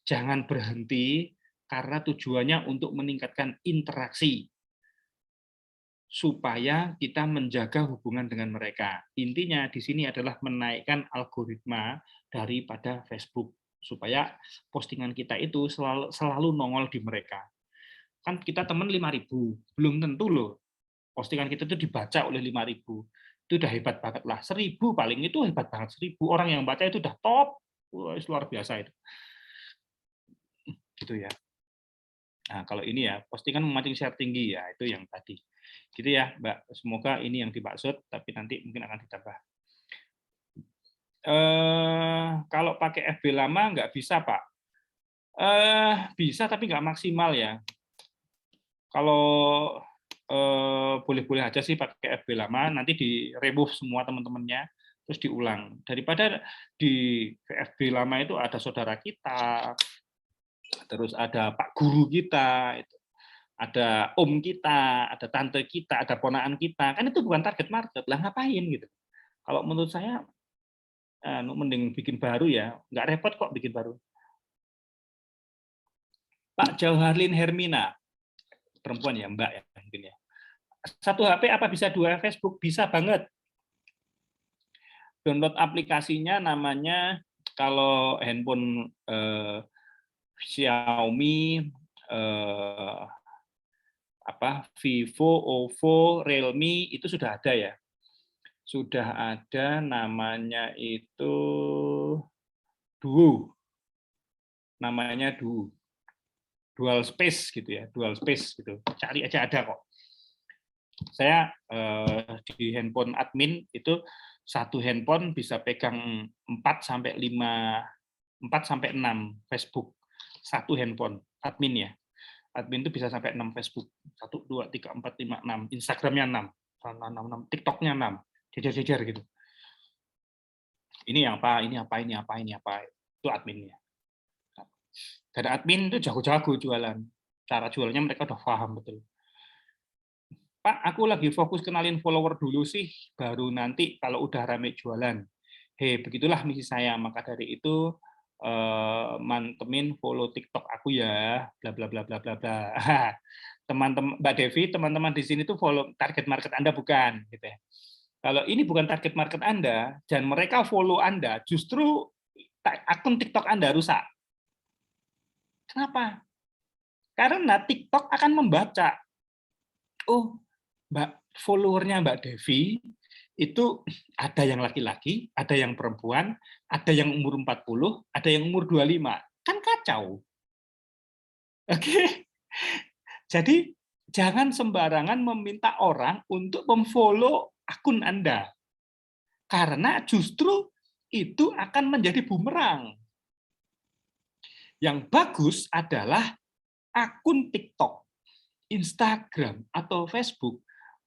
Jangan berhenti, karena tujuannya untuk meningkatkan interaksi. Supaya kita menjaga hubungan dengan mereka. Intinya di sini adalah menaikkan algoritma daripada Facebook. Supaya postingan kita itu selalu nongol di mereka. Kan kita teman 5.000, belum tentu loh postingan kita itu dibaca oleh 5.000. Itu udah hebat banget lah. 1.000 paling itu hebat banget. 1.000 orang yang baca itu udah top. Wah, luar biasa itu. Gitu ya. Nah, kalau ini ya, postingan memancing share tinggi ya, itu yang tadi. Gitu ya, Mbak. Semoga ini yang dimaksud, tapi nanti mungkin akan ditambah. Kalau pakai FB lama nggak bisa, Pak. Bisa, tapi nggak maksimal ya. Kalau boleh-boleh aja sih pakai FB lama, nanti di-remove semua teman-temannya, terus diulang. Daripada di FB lama itu ada saudara kita, terus ada Pak Guru kita, ada Om kita, ada Tante kita, ada ponakan kita, kan itu bukan target market, lah ngapain gitu. Kalau menurut saya, mending bikin baru ya, nggak repot kok bikin baru. Pak Jauharlin Hermina, perempuan ya Mbak ya mungkin ya. 1 HP apa bisa 2 Facebook? Bisa banget. Download aplikasinya namanya, kalau handphone Xiaomi, Vivo, Oppo, Realme itu sudah ada ya. Sudah ada, namanya itu Duo. Namanya Duo. Dual space gitu ya, dual space gitu. Cari aja ada kok. Saya di handphone admin itu 1 handphone bisa pegang 4 sampai 6 Facebook. 1 handphone admin ya. Admin itu bisa sampai 6 Facebook. 1 2 3 4 5 6. Instagramnya 6. TikToknya 6. Jejer-jejer gitu. Ini apa, ini apa, ini apa, ini apa. Itu adminnya. Dan admin itu jago-jago jualan. Cara jualnya mereka udah paham betul. Pak, aku lagi fokus kenalin follower dulu sih, baru nanti kalau udah rame jualan. Begitulah misi saya. Maka dari itu mantemin follow TikTok aku ya, bla bla bla bla bla bla. Teman-teman Mbak Devi, teman-teman di sini tuh follow target market Anda bukan, gitu ya. Kalau ini bukan target market Anda dan mereka follow Anda, justru akun TikTok Anda rusak. Kenapa? Karena TikTok akan membaca, oh, followernya Mbak Devi itu ada yang laki-laki, ada yang perempuan, ada yang umur 40, ada yang umur 25. Kan kacau. Oke. Jadi jangan sembarangan meminta orang untuk memfollow akun Anda. Karena justru itu akan menjadi bumerang. Yang bagus adalah akun TikTok, Instagram, atau Facebook,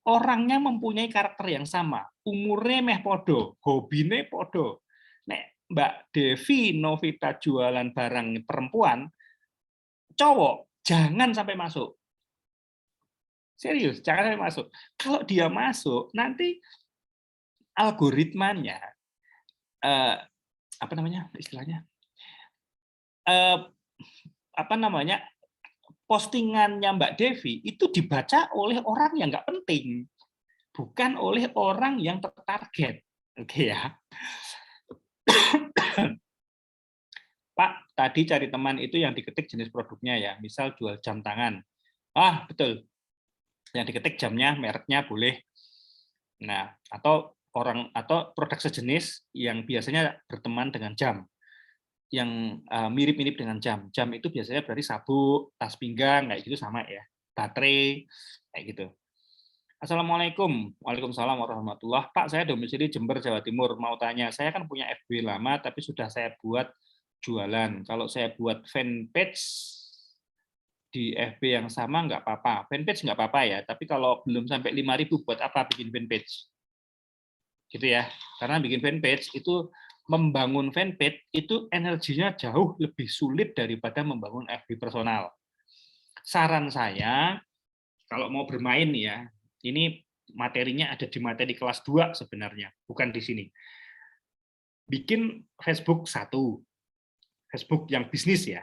orangnya mempunyai karakter yang sama, umurnya meh podo, hobine podo. Nek Mbak Devi Novita jualan barang perempuan, cowok, jangan sampai masuk. Serius, jangan sampai masuk. Kalau dia masuk, nanti algoritmanya, apa namanya istilahnya, postingannya Mbak Devi itu dibaca oleh orang yang nggak penting, bukan oleh orang yang tertarget. Oke ya. Pak, tadi cari teman itu yang diketik jenis produknya ya, misal jual jam tangan. Ah, betul. Yang diketik jamnya, mereknya boleh. Nah, atau produk sejenis yang biasanya berteman dengan jam, yang mirip-mirip dengan jam. Jam itu biasanya berarti sabuk, tas pinggang, kayak gitu sama ya. Baterai, kayak gitu. Assalamualaikum. Waalaikumsalam warahmatullahi. Pak, saya domisili Jember, Jawa Timur. Mau tanya, saya kan punya FB lama, tapi sudah saya buat jualan. Kalau saya buat fanpage di FB yang sama nggak apa-apa. Fanpage nggak apa-apa ya, tapi kalau belum sampai 5.000 buat apa bikin fanpage? Gitu ya. Karena bikin fanpage itu, membangun fanpage itu energinya jauh lebih sulit daripada membangun FB personal. Saran saya, kalau mau bermain ya, ini materinya ada di materi kelas 2 sebenarnya, bukan di sini. Bikin Facebook 1, Facebook yang bisnis ya,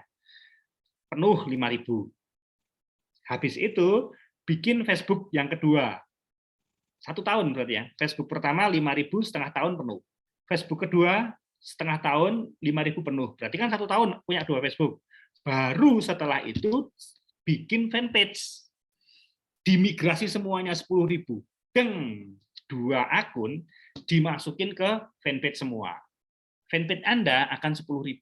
penuh 5.000. Habis itu bikin Facebook yang kedua, 1 tahun berarti ya. Facebook pertama 5.000, setengah tahun penuh. Facebook kedua setengah tahun 5.000 penuh. Berarti kan 1 tahun punya 2 Facebook. Baru setelah itu bikin fanpage. Dimigrasi semuanya 10.000. Deng, 2 akun dimasukin ke fanpage semua. Fanpage Anda akan 10.000.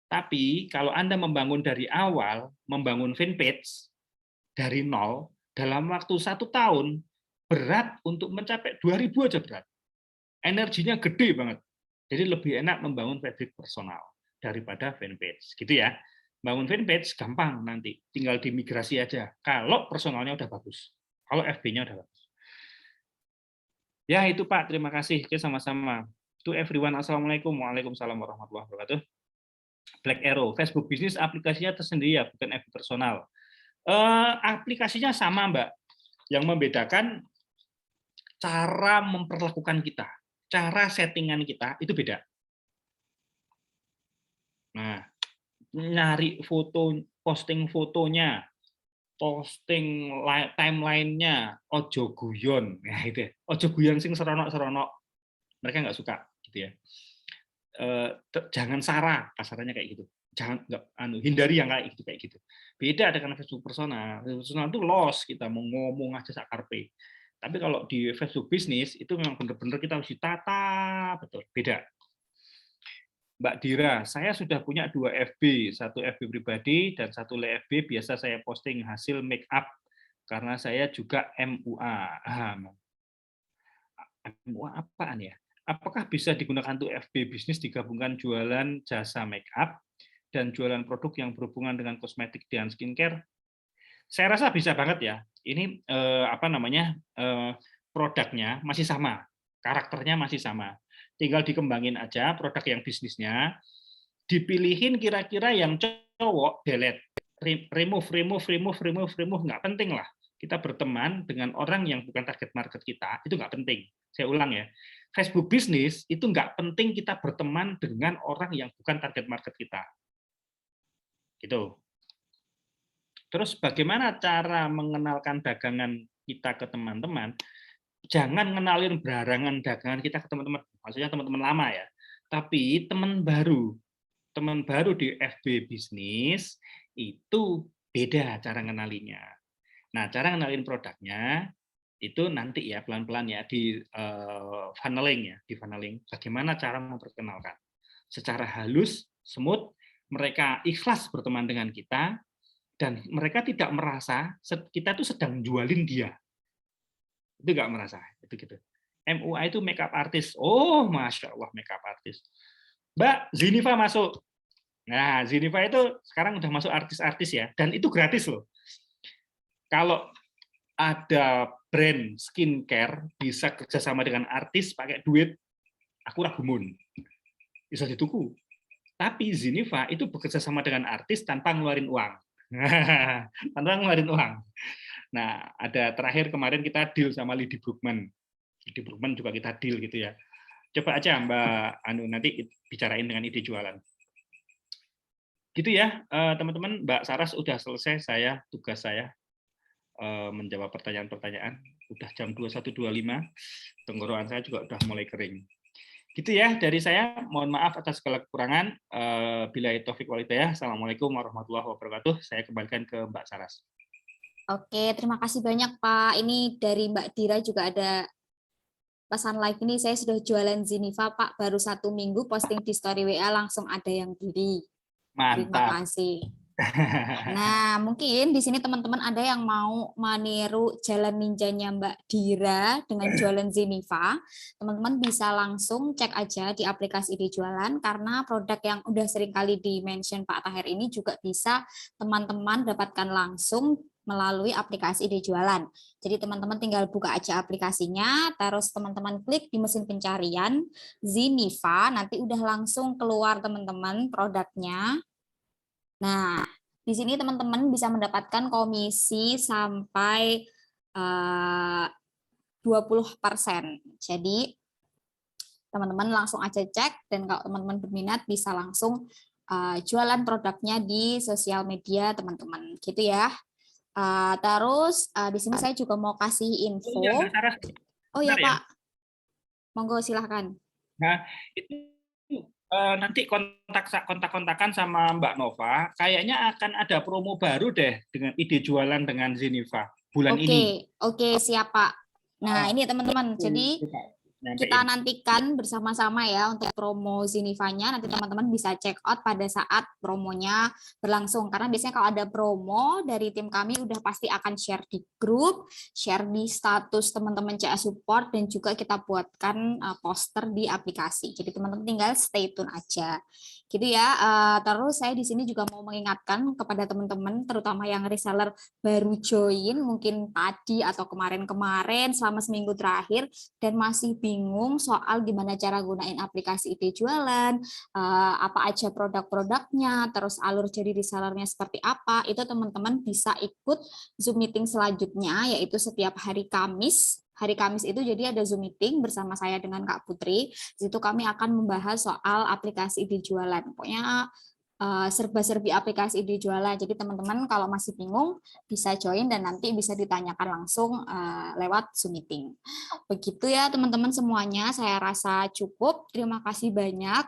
Tapi kalau Anda membangun dari awal, membangun fanpage dari nol, dalam waktu 1 tahun, berat untuk mencapai 2.000 aja berat. Energinya gede banget. Jadi lebih enak membangun fanpage personal daripada fanpage. Gitu ya. Bangun fanpage gampang nanti, tinggal dimigrasi aja. Kalau personalnya udah bagus, kalau FB-nya udah bagus. Ya itu Pak, terima kasih. Oke, sama-sama. To everyone, assalamualaikum, waalaikumsalam warahmatullahi wabarakatuh. Black Arrow, Facebook bisnis aplikasinya tersendiri ya, bukan FB personal. Aplikasinya sama Mbak. Yang membedakan cara memperlakukan kita, cara settingan kita itu beda. Nah, nyari foto, posting fotonya, posting timeline-nya, ojo guyon, nah itu, ojo guyon sing seronok-seronok, mereka nggak suka, gitu ya. Jangan sara, kasarannya kayak gitu. Jangan hindari yang kayak gitu. Beda dengan Facebook personal. Facebook personal itu los, kita mau ngomong aja sakarpe. Tapi kalau di Facebook bisnis itu memang benar-benar kita harus ditata betul, beda. Mbak Dira, saya sudah punya 2 FB, satu FB pribadi dan satu FB biasa saya posting hasil make up karena saya juga MUA. MUA apaan ya? Apakah bisa digunakan untuk FB bisnis digabungkan jualan jasa make up dan jualan produk yang berhubungan dengan kosmetik dan skincare? Saya rasa bisa banget ya. Ini produknya masih sama, karakternya masih sama. Tinggal dikembangin aja produk yang bisnisnya, dipilihin kira-kira yang cowok, delete, remove, nggak penting lah. Kita berteman dengan orang yang bukan target market kita, itu nggak penting. Saya ulang ya, Facebook bisnis itu nggak penting kita berteman dengan orang yang bukan target market kita. Gitu. Terus bagaimana cara mengenalkan dagangan kita ke teman-teman? Jangan ngenalin barangan dagangan kita ke teman-teman, maksudnya teman-teman lama ya, tapi teman baru di FB bisnis itu beda cara ngenalinya. Nah, cara ngenalin produknya itu nanti ya pelan-pelan ya di funneling. Bagaimana cara memperkenalkan secara halus, smooth, mereka ikhlas berteman dengan kita dan mereka tidak merasa kita tuh sedang jualin dia. Itu nggak merasa, itu gitu. MUA itu makeup artist. Oh, masya Allah makeup artist. Mbak Zinifa masuk. Nah, Zinifa itu sekarang udah masuk artis-artis ya, dan itu gratis loh. Kalau ada brand skincare bisa kerjasama dengan artis pakai duit, aku ragumun. Bisa dituku. Tapi Zinifa itu bekerja sama dengan artis tanpa ngeluarin uang. Tanpa ngeluarin uang. Nah, ada terakhir kemarin kita deal sama Lady Brookman. Lady Brookman juga kita deal gitu ya. Coba aja Mbak Anu nanti bicarain dengan ide jualan. Gitu ya, teman-teman. Mbak Saras udah selesai, tugas saya menjawab pertanyaan-pertanyaan. Udah jam 21.25, tenggorokan saya juga udah mulai kering. Gitu ya dari saya. Mohon maaf atas segala kekurangan. Billahi taufik wal hidayah. Assalamualaikum warahmatullahi wabarakatuh. Saya kembalikan ke Mbak Saras. Oke, terima kasih banyak Pak. Ini dari Mbak Dira juga ada pesan live ini, saya sudah jualan Ziniva Pak, baru 1 minggu posting di story WA langsung ada yang beli. Terima Mantap. kasih. Nah, mungkin di sini teman-teman ada yang mau meniru jalan ninjanya Mbak Dira dengan jualan Ziniva. Teman-teman bisa langsung cek aja di aplikasi Ide Jualan, karena produk yang udah sering kali di-mention Pak Tahir ini juga bisa teman-teman dapatkan langsung melalui aplikasi Ide Jualan. Jadi teman-teman tinggal buka aja aplikasinya, terus teman-teman klik di mesin pencarian Ziniva, nanti udah langsung keluar teman-teman produknya. Nah, di sini teman-teman bisa mendapatkan komisi sampai 20%. Jadi teman-teman langsung aja cek, dan kalau teman-teman berminat bisa langsung jualan produknya di sosial media teman-teman, gitu ya. Terus di sini saya juga mau kasih info. Oh iya, Mbak Saras. Oh ya Bentar ya. Pak, monggo silahkan. Nah, itu nanti kontak-kontakan sama Mbak Nova, kayaknya akan ada promo baru deh dengan ide jualan dengan Ziniva bulan ini. Oke, siap Pak. Nah, ini teman-teman, jadi kita nantikan bersama-sama ya untuk promo Zinivanya. Nanti teman-teman bisa check out pada saat promonya berlangsung. Karena biasanya kalau ada promo dari tim kami udah pasti akan share di grup, share di status teman-teman CA Support, dan juga kita buatkan poster di aplikasi. Jadi teman-teman tinggal stay tune aja. Gitu ya. Terus saya di sini juga mau mengingatkan kepada teman-teman, terutama yang reseller baru join, mungkin tadi atau kemarin-kemarin selama seminggu terakhir, dan masih bingung soal gimana cara gunain aplikasi Ide Jualan, apa aja produk-produknya, terus alur jadi resellernya seperti apa, itu teman-teman bisa ikut Zoom meeting selanjutnya, yaitu setiap hari Kamis. Hari Kamis itu jadi ada Zoom meeting bersama saya dengan Kak Putri. Di situ kami akan membahas soal aplikasi Ide Jualan. Pokoknya serba-serbi aplikasi Ide Jualan. Jadi teman-teman kalau masih bingung bisa join dan nanti bisa ditanyakan langsung lewat Zoom meeting. Begitu ya teman-teman semuanya, saya rasa cukup. Terima kasih banyak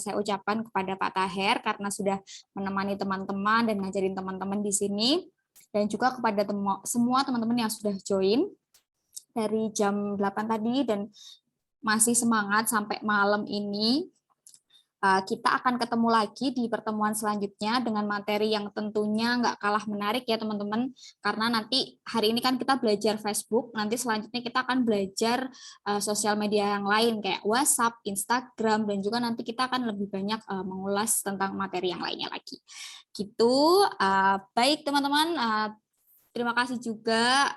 saya ucapkan kepada Pak Taher karena sudah menemani teman-teman dan ngajarin teman-teman di sini, dan juga kepada semua teman-teman yang sudah join dari jam 8 tadi dan masih semangat sampai malam ini. Kita akan ketemu lagi di pertemuan selanjutnya dengan materi yang tentunya nggak kalah menarik ya teman-teman, karena nanti hari ini kan kita belajar Facebook, nanti selanjutnya kita akan belajar sosial media yang lain kayak WhatsApp, Instagram, dan juga nanti kita akan lebih banyak mengulas tentang materi yang lainnya lagi. Gitu. Baik teman-teman, terima kasih juga.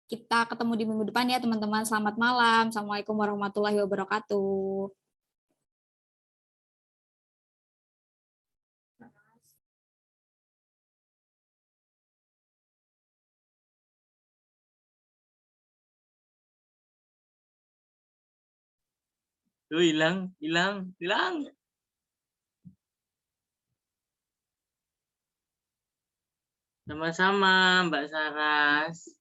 Kita ketemu di minggu depan ya teman-teman. Selamat malam. Assalamualaikum warahmatullahi wabarakatuh. Tuh hilang. Sama-sama Mbak Saras.